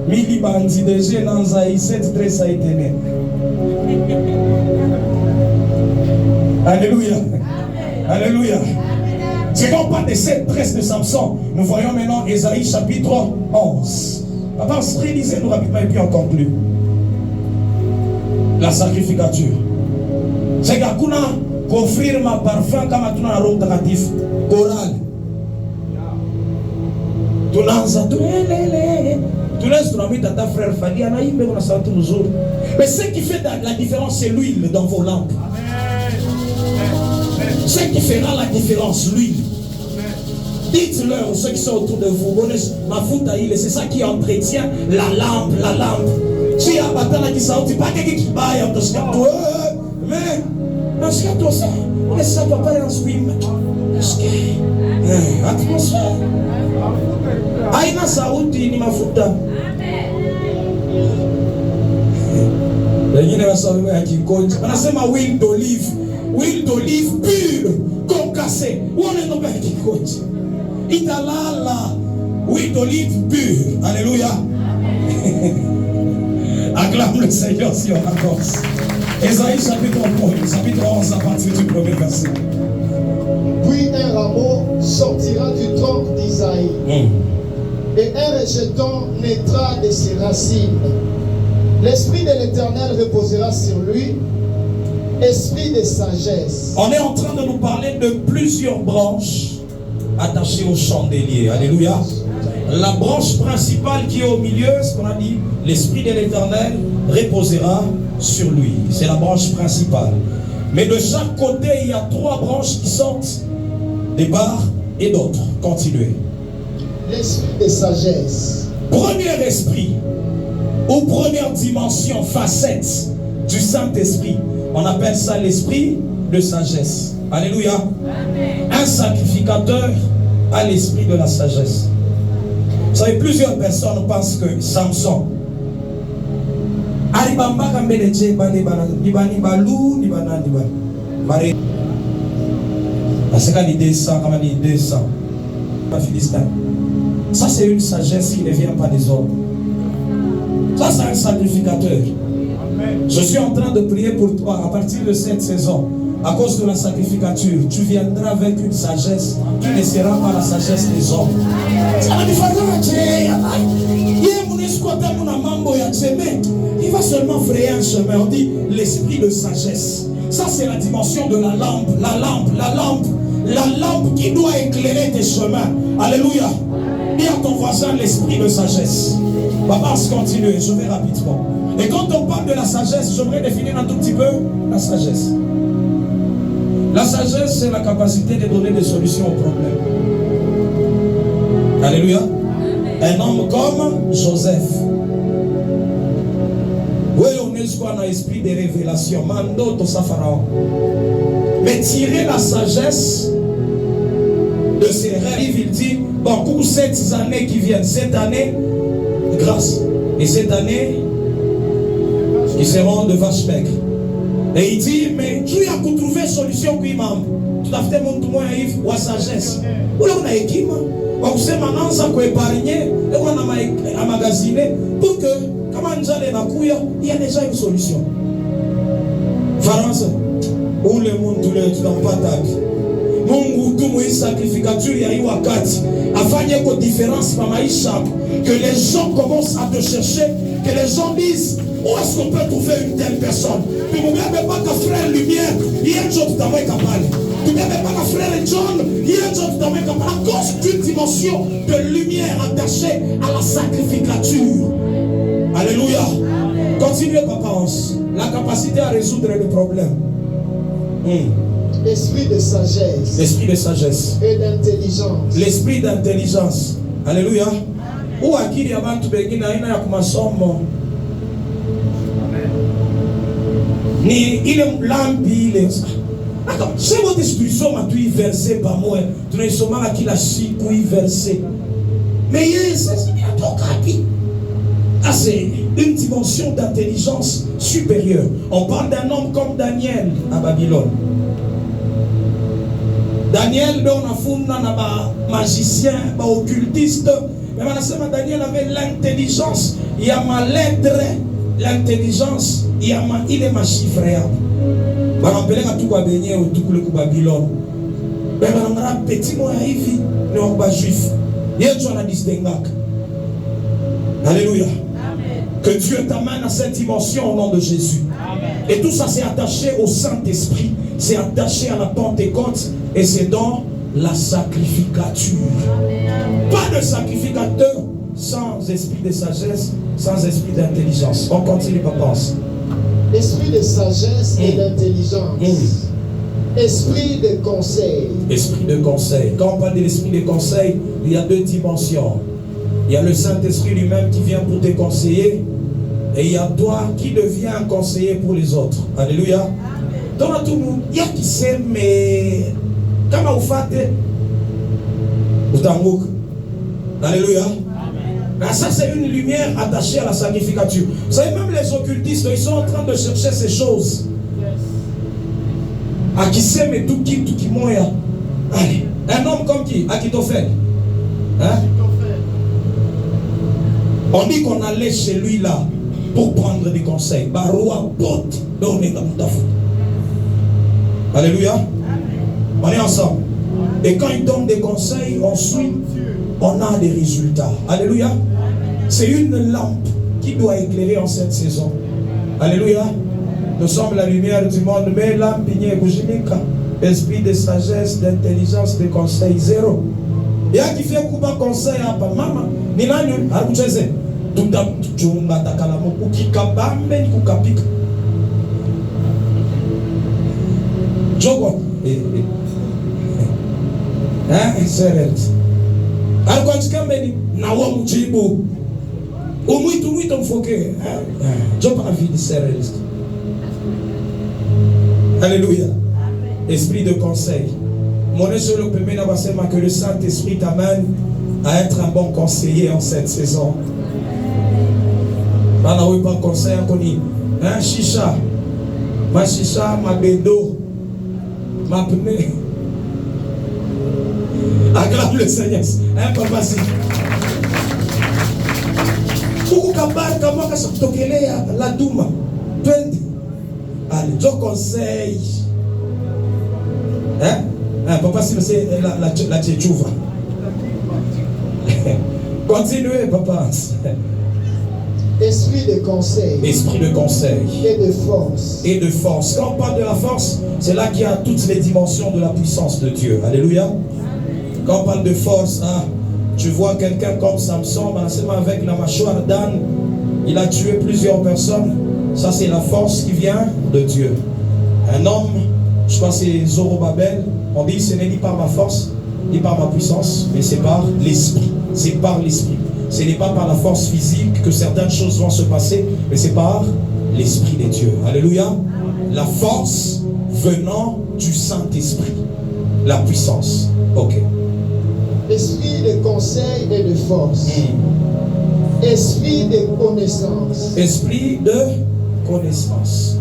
Mili bandi de jeunes dans cette dresse a été née. Alléluia. Alléluia. C'est donc pas de cette dresse de Samson. Nous voyons maintenant Ésaïe chapitre 11. Papa, relisez-nous rapidement et puis on conclut. La sacrificature. C'est qu'à offrir ma parfum comme à tout un rôle narratif choral. Tout l'instrument de ta frère Fadi, mais ce qui fait la différence, c'est l'huile dans vos lampes. Ce qui fera la différence, l'huile. Dites-leur, ceux qui sont autour de vous, ma foute à il, c'est ça qui entretient la lampe, la lampe. Tu as battu qui s'en pas quelqu'un qui baille en tout cas. Mais, dans ce cas, toi, ça, mais ça ne doit pas être en swim. Atmosphère. Aïna Saoudi, ni ma foute. Anasema huile d'olive pure, concassée. Où on est dans le qui coach? Italala, huile d'olive pure. Alléluia. Acclame le Seigneur si on avance. Ésaïe chapitre 11 à partir du premier verset. Puis un rameau sortira du tronc d'Isaïe, et un rejeton naîtra de ses racines. L'esprit de l'Éternel reposera sur lui, esprit de sagesse. On est en train de nous parler de plusieurs branches attachées au chandelier. Alléluia. La branche principale qui est au milieu, ce qu'on a dit, l'esprit de l'Éternel reposera sur lui. C'est la branche principale. Mais de chaque côté, il y a trois branches qui sortent des barres et d'autres. Continuez. L'esprit de sagesse. Premier esprit, ou première dimension, facette du Saint-Esprit. On appelle ça l'esprit de sagesse. Alléluia. Amen. Un sacrificateur a l'esprit de la sagesse. Vous savez, plusieurs personnes pensent que Samson, ça c'est une sagesse qui ne vient pas des hommes. Ça c'est un sacrificateur. Je suis en train de prier pour toi à partir de cette saison. À cause de la sacrificature, tu viendras avec une sagesse qui ne sera pas la sagesse des hommes. Il va seulement frayer un chemin. On dit l'esprit de sagesse. Ça c'est la dimension de la lampe. La lampe qui doit éclairer tes chemins. Alléluia. Dis à ton voisin l'esprit de sagesse. Papa, on continue, je vais rapidement. Et quand on parle de la sagesse, j'aimerais définir un tout petit peu la sagesse. La sagesse, c'est la capacité de donner des solutions aux problèmes. Alléluia. Un homme comme Joseph. Oui, on est quoi dans l'esprit des révélations. Mando to Pharaon. Mais tirer la sagesse de ses rêves, il dit, bon, pour ces années qui viennent, cette année, grâce. Et cette année, ils seront de vaches maigres. Et il dit, mais tu as trouvé une solution qui m'a. Tu as fait mon tour ou à sagesse. Ou là, on a équipe. On sait maintenant, ça peut épargner. Et on a magasiné. Pour que, comme il y a déjà une solution. France, où le monde, tout le monde, pas d'avis. Mungu tout le sacrificature il y a eu wakati afin qu'il y ait une différence par maïcha, que les gens commencent à te chercher, que les gens disent où est-ce qu'on peut trouver une telle personne. Puis vous n'avez pas qu'à faire lumière, il y a un jour tout à fait capable. Tu n'avais pas mon frère John, à cause d'une dimension de lumière attachée à la sacrificature. Alléluia. Continuez, papa. La capacité à résoudre les problèmes. L'esprit de sagesse. L'esprit de sagesse. Et d'intelligence. L'esprit d'intelligence. Alléluia. Où a qui avant tout begina ina ya kumasomo. Ni ile lambi ile. C'est votre expulsion m'a tout versé par moi. Tu ne sommes pas qui la chico versé. Mais c'est bien ton capi. Ah, c'est une dimension d'intelligence supérieure. On parle d'un homme comme Daniel à Babylone. Daniel, on a fondé un magicien, un occultiste. Mais Daniel avait l'intelligence. Il y a ma lettre, l'intelligence. Il est ma chiffre. On appelle tout Babylone ou tout le Babylone. Mais on a un petit mot à Ivi, nous sommes juifs. Il y a un distinguo. Alléluia. Que Dieu t'amène à cette dimension au nom de Jésus. Amen. Et tout ça c'est attaché au Saint-Esprit. C'est attaché à la Pentecôte. Et c'est dans la sacrificature. Amen. Pas de sacrificateur sans esprit de sagesse, sans esprit d'intelligence. On continue, papa. Esprit de sagesse et d'intelligence. Esprit de conseil. Esprit de conseil. Quand on parle de l'esprit de conseil, il y a deux dimensions. Il y a le Saint-Esprit lui-même qui vient pour te conseiller. Et il y a toi qui deviens un conseiller pour les autres. Alléluia. Dans tout le monde, il y a qui sait, mais comment vous faites? Alléluia. Amen. Ça, c'est une lumière attachée à la sacrificature. Vous savez, même les occultistes, ils sont en train de chercher ces choses. À qui sait, mais tout qui moya. Allez, un homme comme qui? Akitophel. Hein? On dit qu'on allait chez lui là pour prendre des conseils. Baroua pote. Alléluia. On est ensemble. Et quand il donne des conseils, ensuite, on a des résultats. Alléluia. C'est une lampe qui doit éclairer en cette saison. Alléluia. Nous sommes la lumière du monde. Mais lampe, esprit de sagesse, d'intelligence, de conseil, zéro. Il y a qui fait un coup de conseil à maman. Ni nani arucheze tuta chunga takalamu ukikabambe ni kukapika jogo serent alikuwa ni na wa mjibu umwitu mfoke jogo avi serent. Alléluia. Esprit de conseil. Mon Dieu le permet d'avoir que le Saint-Esprit t'amène à être un bon conseiller en cette saison. On n'a pas conseil à connaître. Un chicha, ma bédo, ma pneu. Aggrave le Seigneur. Un papa si. Pour kabar kama kasotokele la duma. Allez, je conseille. Hein? Papa, si c'est la tchéchouva. Continuez, papa. Esprit de conseil. Esprit de conseil. Et de force. Et de force. Quand on parle de la force, c'est là qu'il y a toutes les dimensions de la puissance de Dieu. Alléluia. Quand on parle de force, tu vois quelqu'un comme Samson, avec la mâchoire d'âne, il a tué plusieurs personnes. Ça, c'est la force qui vient de Dieu. Un homme, je crois que c'est Zorobabel, on dit ce n'est ni par ma force, ni par ma puissance, mais c'est par l'esprit. C'est par l'esprit. Ce n'est pas par la force physique que certaines choses vont se passer, mais c'est par l'esprit de Dieu. Alléluia. La force venant du Saint-Esprit. La puissance. Ok. Esprit de conseil et de force. Esprit de connaissance. Esprit de connaissance.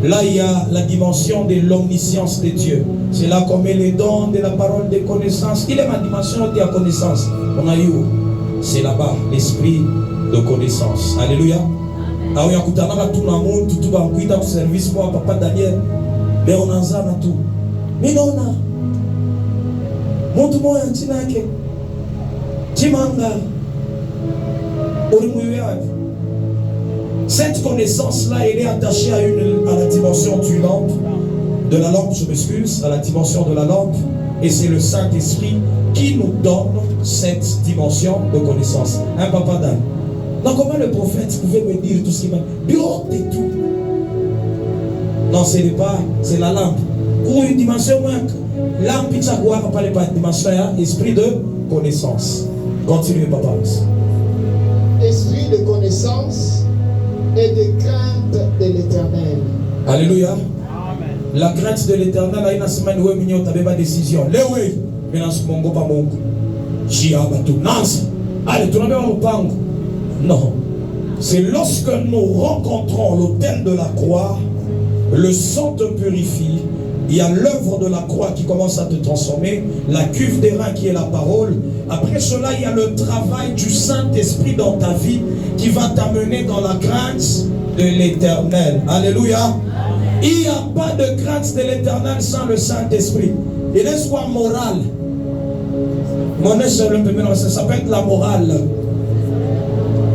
Là, il y a la dimension de l'omniscience de Dieu. C'est là qu'on met les dons de la parole de connaissance. Il est ma dimension de la connaissance. On a eu. C'est là-bas, l'esprit de connaissance. Alléluia. Ah oui, tout le monde, tout le service pour papa Daniel. Mais on a ça tout. Mais non, on a. Montre-moi un tinake. Timanga. Cette connaissance-là, elle est attachée à la dimension d'une lampe. de la lampe, je m'excuse, à la dimension de la lampe, et c'est le Saint-Esprit qui nous donne cette dimension de connaissance. Hein, Papa Dan? Donc comment le prophète pouvait me dire tout ce qu'il m'a dit? Et tout. Non, ce n'est pas, c'est la lampe. Pour une dimension, lampe, il n'y a pas de dimension, esprit de connaissance. Continuez, Papa. Esprit de connaissance et de crainte de l'Éternel. Alléluia. Amen. La crainte de l'Éternel a une semaine où il y a une décision. Lewe, mais dans ce mongo pas mongo. Chiabatu, Nancy. Allez, tu n'as pas mon non. C'est lorsque nous rencontrons l'autel de la croix, le sang te purifie. Il y a l'œuvre de la croix qui commence à te transformer, la cuve des reins qui est la parole. Après cela, il y a le travail du Saint-Esprit dans ta vie qui va t'amener dans la crainte de l'Éternel. Alléluia. Il n'y a pas de crainte de l'Éternel sans le Saint-Esprit. Il est soit moral. Ça s'appelle la morale.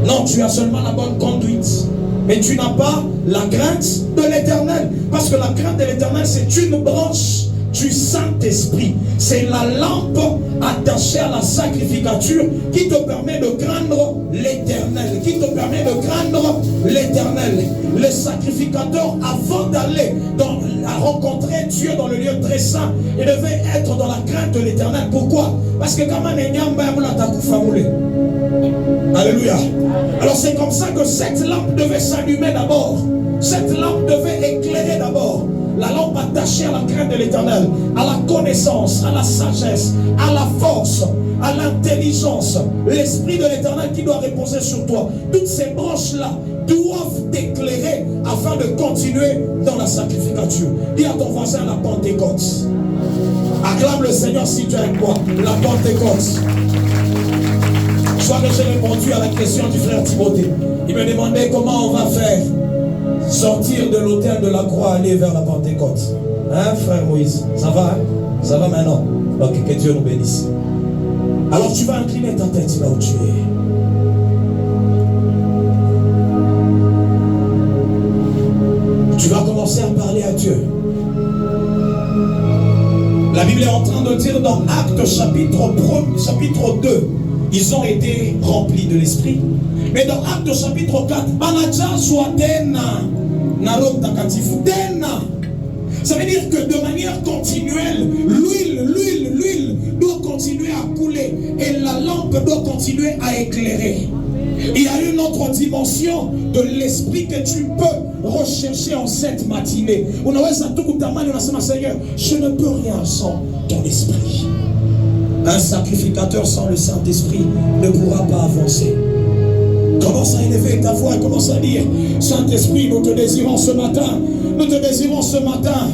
Non, tu as seulement la bonne conduite. Mais tu n'as pas la crainte de l'Éternel. Parce que la crainte de l'Éternel, c'est une branche du Saint-Esprit. C'est la lampe attachée à la sacrificature qui te permet de craindre l'Éternel. Qui te permet de craindre l'Éternel. Les sacrificateurs, avant d'aller à rencontrer Dieu dans le lieu très saint, ils devaient être dans la crainte de l'Éternel. Pourquoi? Parce que quand alléluia. Alors c'est comme ça que cette lampe devait s'allumer d'abord. Cette lampe devait éclairer d'abord. La lampe attachée à la crainte de l'Éternel, à la connaissance, à la sagesse, à la force, à l'intelligence, l'Esprit de l'Éternel qui doit reposer sur toi. Toutes ces branches-là doivent t'éclairer afin de continuer dans la sacrificature. Dis à ton voisin la Pentecôte. Acclame le Seigneur si tu es avec moi. La Pentecôte. Je crois que j'ai répondu à la question du frère Timothée. Il me demandait comment on va faire sortir de l'autel de la croix, aller vers la Pentecôte. Hein, frère Moïse? Ça va, hein? Ça va maintenant? Ok, que Dieu nous bénisse. Alors tu vas incliner ta tête là où tu es. Tu vas commencer à parler à Dieu. La Bible est en train de dire dans Actes chapitre 2, ils ont été remplis de l'Esprit. Mais dans Actes chapitre 4, ça veut dire que de manière continuelle, l'huile doit continuer à couler et la lampe doit continuer à éclairer. Il y a une autre dimension de l'esprit que tu peux rechercher en cette matinée. Seigneur, je ne peux rien sans ton esprit. Un sacrificateur sans le Saint-Esprit ne pourra pas avancer. Commence à élever ta voix et commence à dire: Saint-Esprit, nous te désirons ce matin. Nous te désirons ce matin.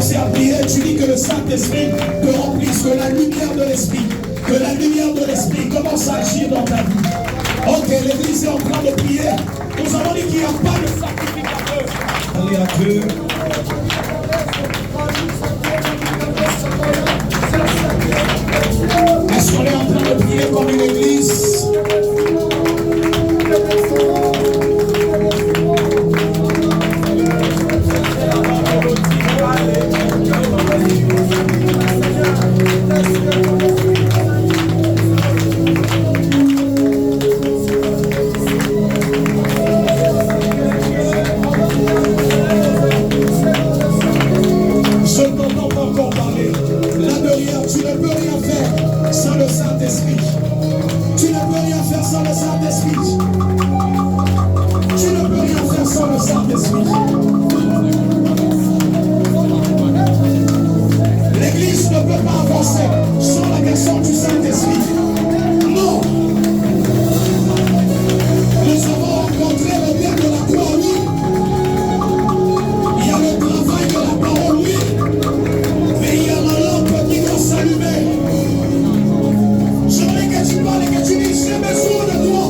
commencer à prier, tu dis que le Saint-Esprit te remplisse, que la lumière de l'Esprit commence à agir dans ta vie. Ok, l'église est en train de prier. Nous avons dit qu'il n'y a pas de sacrificateur. Allez à Dieu. Est-ce qu'on est en train de prier comme une église? Je ne t'entends pas encore parler. Là derrière, tu ne peux rien faire sans le Saint-Esprit. Tu ne peux rien faire sans le Saint-Esprit. Tu ne peux rien faire sans le Saint-Esprit. L'église ne peut pas avancer sans la personne du Saint-Esprit. Non. Nous avons rencontré le bien de la croix, oui. Il y a le travail de la parole, oui. Mais il y a la lampe qui doit s'allumer. Je voulais que tu parles et que tu dises, j'ai besoin de toi.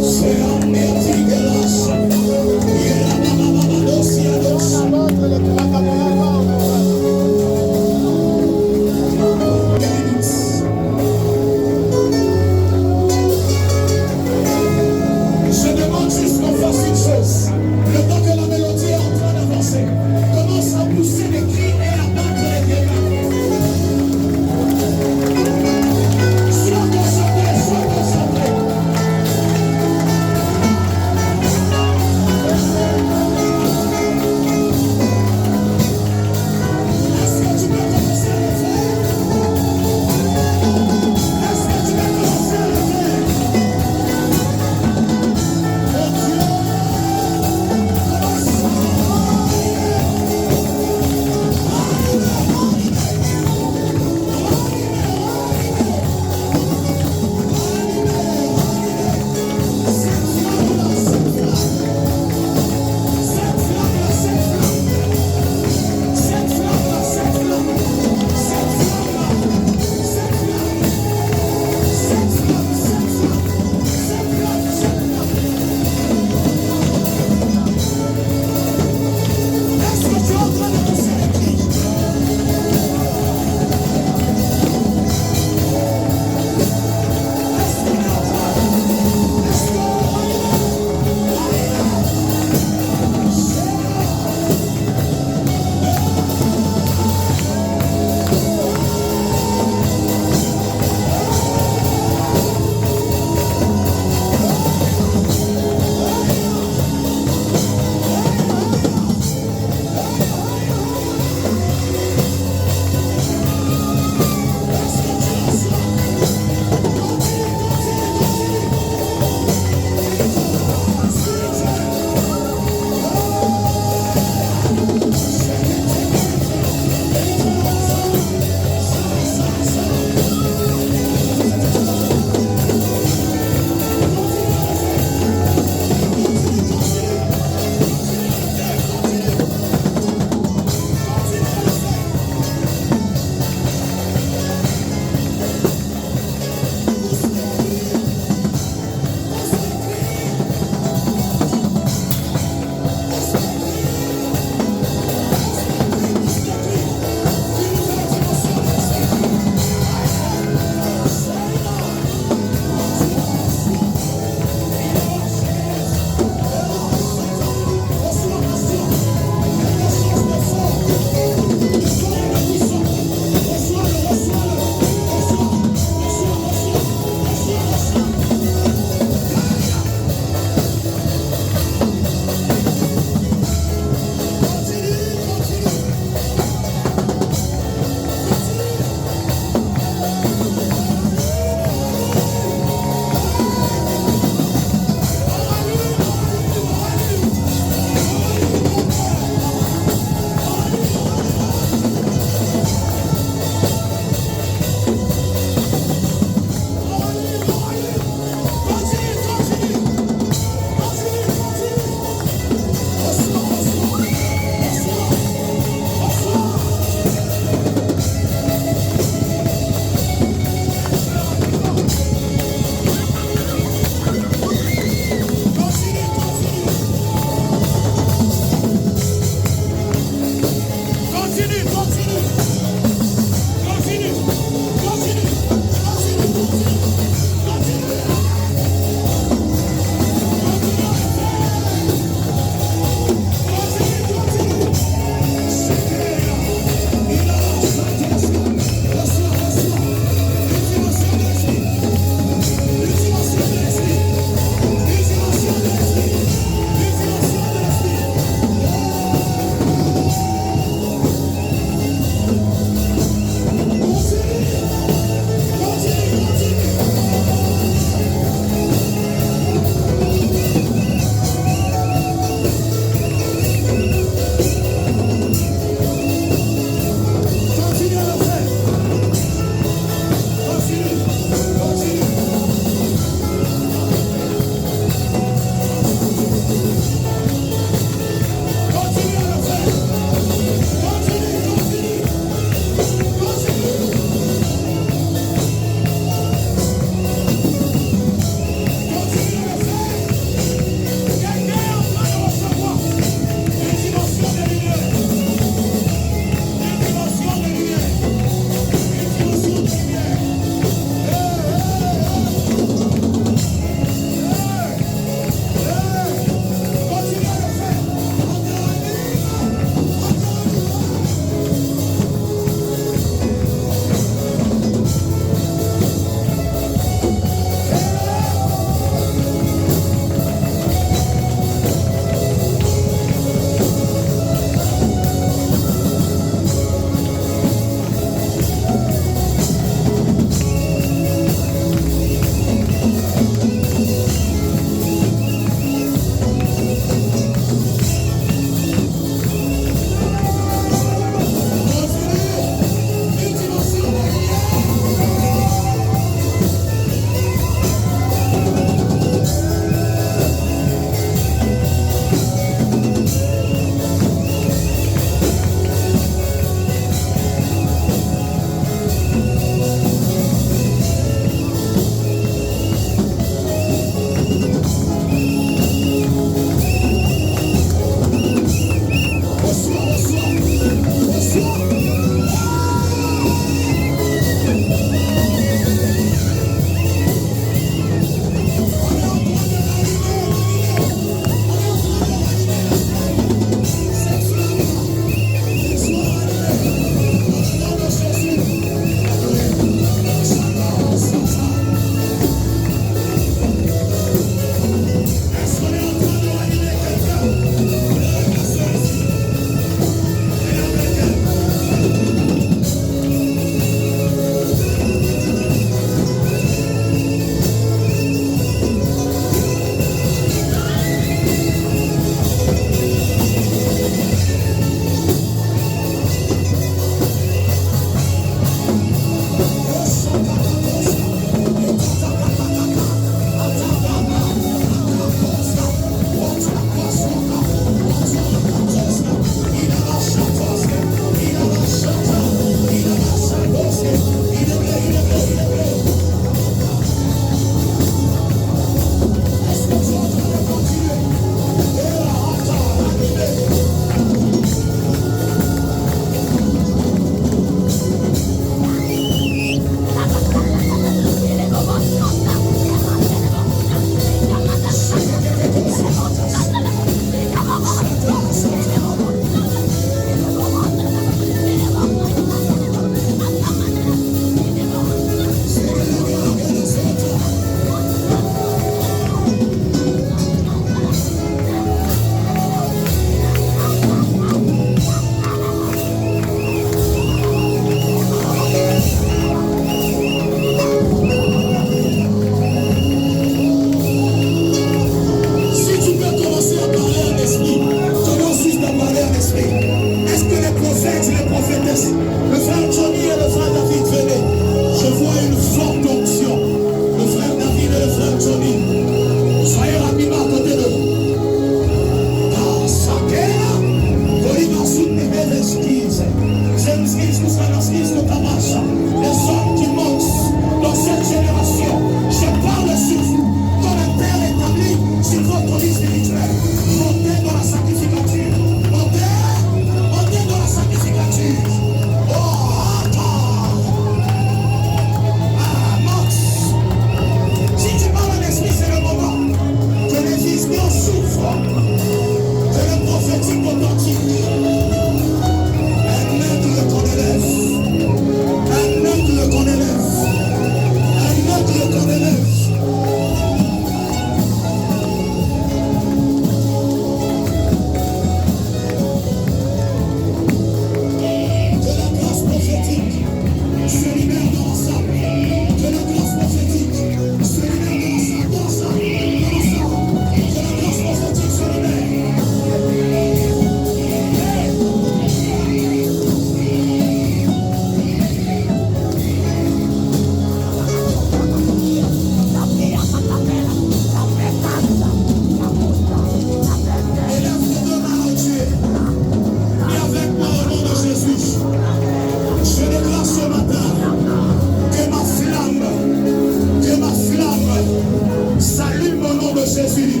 s'allume au nom de Jésus.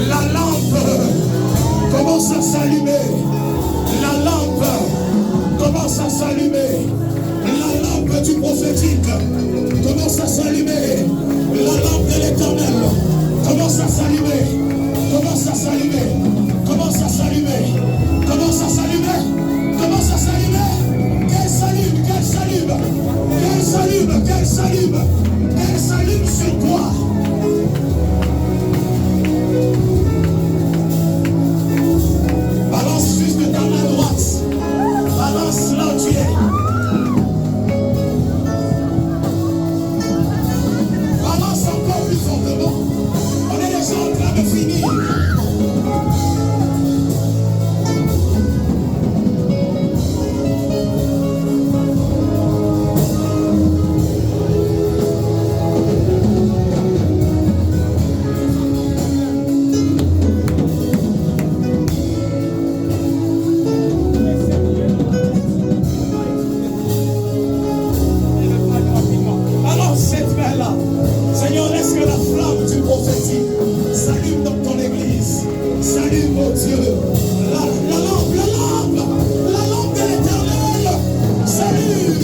La lampe commence à s'allumer. La lampe commence à s'allumer. La lampe du prophétique commence à s'allumer. La lampe de l'Éternel commence à s'allumer. Commence à s'allumer. Commence à s'allumer. Commence à s'allumer. Commence à s'allumer. Qu'elle s'allume, qu'elle s'allume. Qu'elle s'allume, qu'elle s'allume. Qu'elle s'allume sur toi. Balance juste ta main droite. Balance là où tu es. Balance encore plus fortement. On est déjà en train de finir. Seigneur, laisse que la flamme du prophétique s'allume dans ton église. S'allume, oh Dieu. La lampe de l'Éternel s'allume.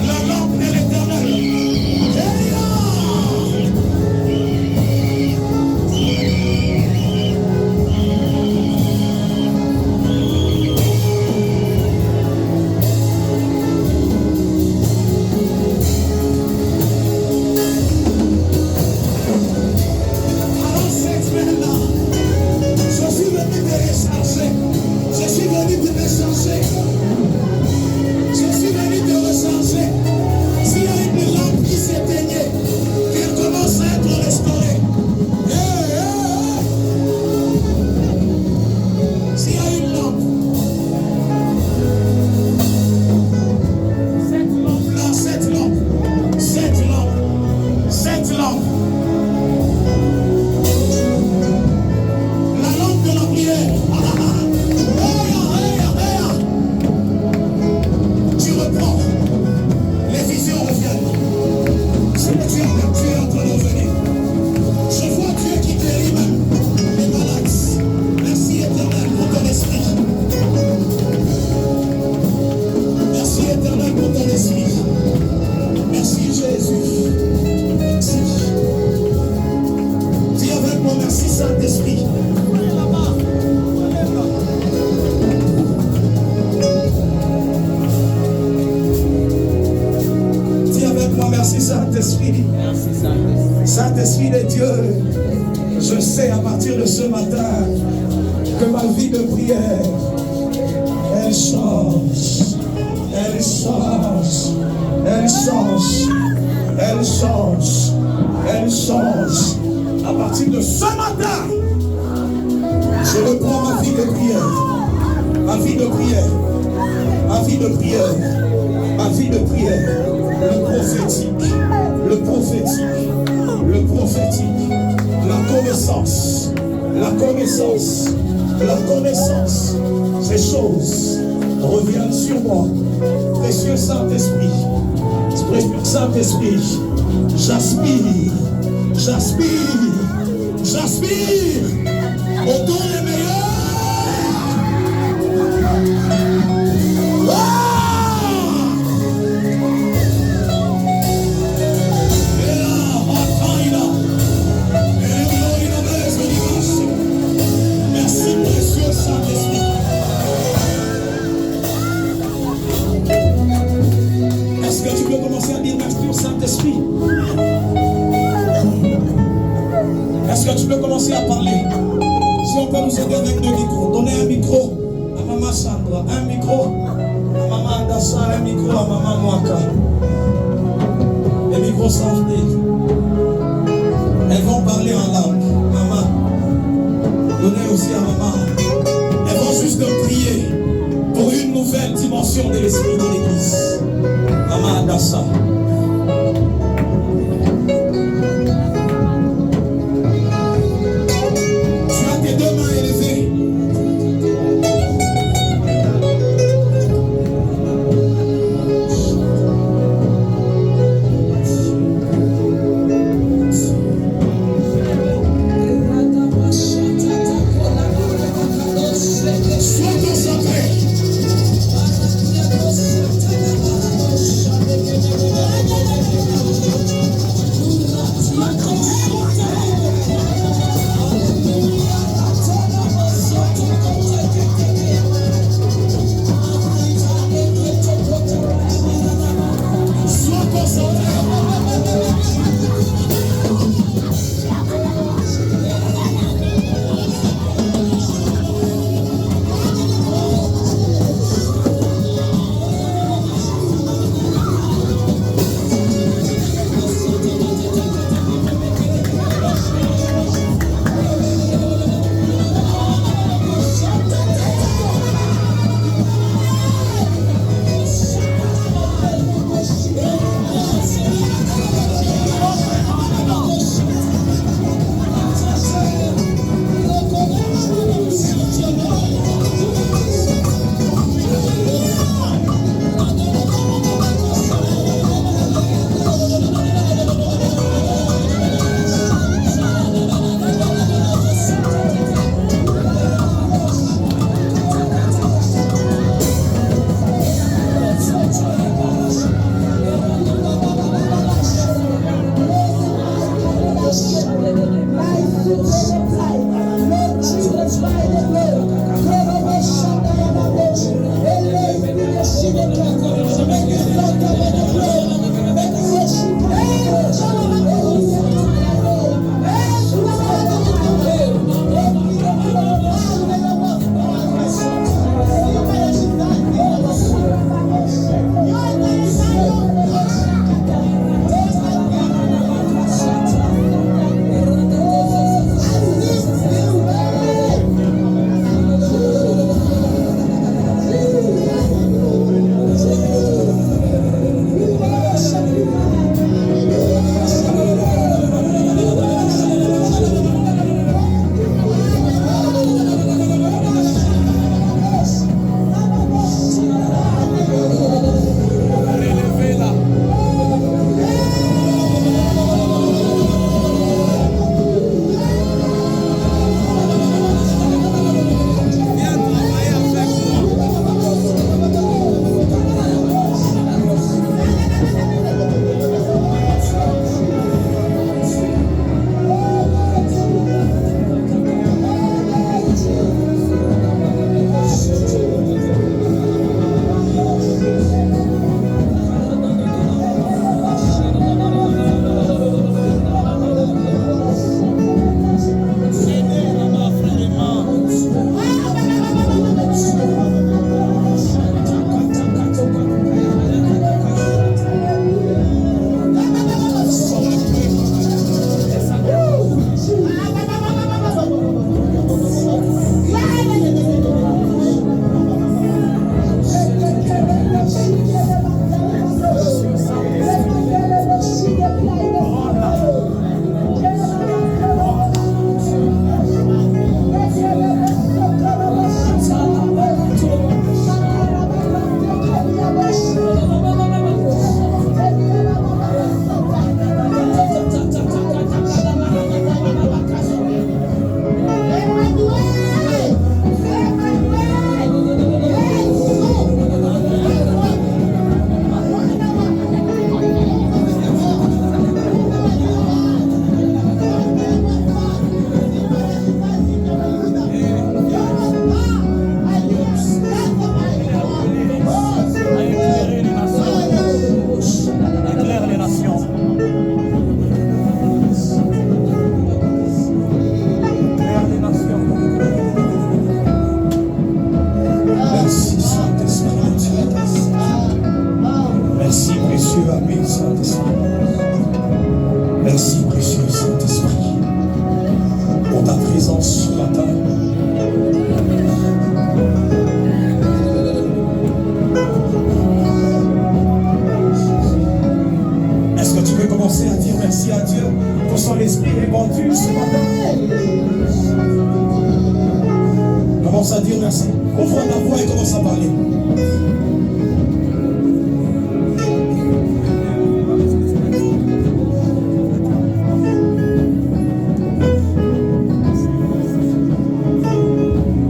La lampe de l'Éternel. Saint-Esprit de Dieu, je sais à partir de ce matin que ma vie de prière, elle change, elle change, elle change, elle change, elle change. À partir de ce matin, je reprends ma vie de prière, ma vie de prière, ma vie de prière, ma vie de prière, le prophétique, le prophétique, le prophétique, la connaissance, la connaissance, la connaissance. Ces choses reviennent sur moi. Précieux Saint-Esprit, précieux Saint-Esprit, j'aspire, j'aspire, j'aspire au don les meilleurs. Est-ce que tu peux commencer à dire merci au Saint-Esprit? Est-ce que tu peux commencer à parler? Si on peut nous aider avec deux micros, donnez un micro à Maman Sandra, un micro à Maman Adassa, un micro à Maman Mwaka. Les micros sont venus. Elles vont parler en langue. Maman, donnez aussi à Maman. Elles vont juste prier pour une nouvelle dimension de l'esprit de l'église. Maman Adassa. Tu as tes deux mains élevées. Commence à dire merci. Ouvre ta voix et commence à parler.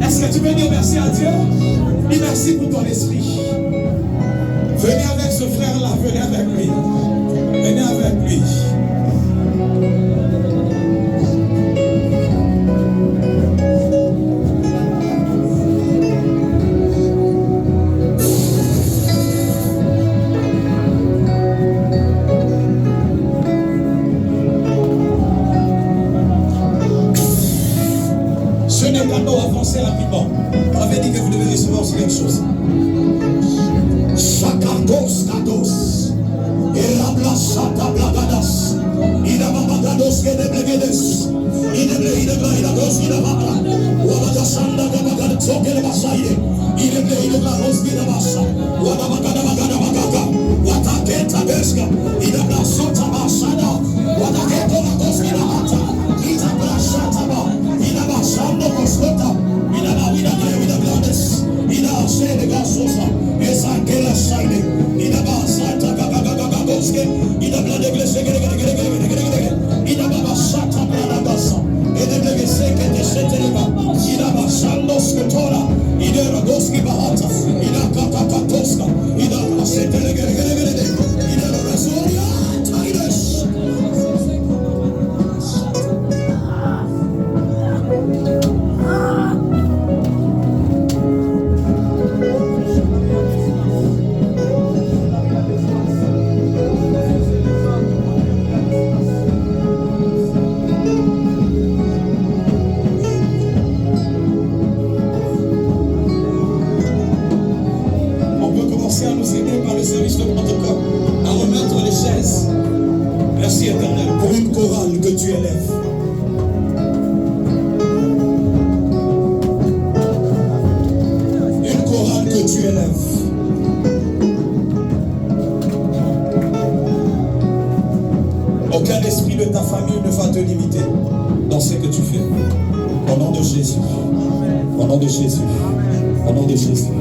Est-ce que tu veux dire merci à Dieu? Dis merci pour ton esprit. Venez avec ce frère-là, venez avec lui. Venez avec lui. Ce n'est qu'un mot, avancez rapidement. On avait dit que vous devez recevoir aussi quelque chose. Shakatos kados. Erablasata blagadas. Idababagados kedeblegedes. Ideblegados idabaka. Wabadasanda gabagad sokele basaide. Ideblegados idabasa. Wadabagada. Wataketa deska. Idablasota basada. Wataketa bados idabata. Idablasata ba. Idabasando koskota. Idabagades. Idabasede gasosa. Esakela saide. Idabasata gagagagagoske. Idabladeglese gregregregregregregregre. Idabasata bladagasa. Idablegeseke deseteleba. Idabasando skotora. Ideragoski bahata. Idakakakatoska. Idabasetelegregregregre. Idabaresori. commencer à nous aider par le service de protocole à remettre les chaises. Merci Éternel pour une chorale que tu élèves. Une chorale que tu élèves. Aucun esprit de ta famille ne va te limiter dans ce que tu fais. Au nom de Jésus. Au nom de Jésus. Au nom de Jésus.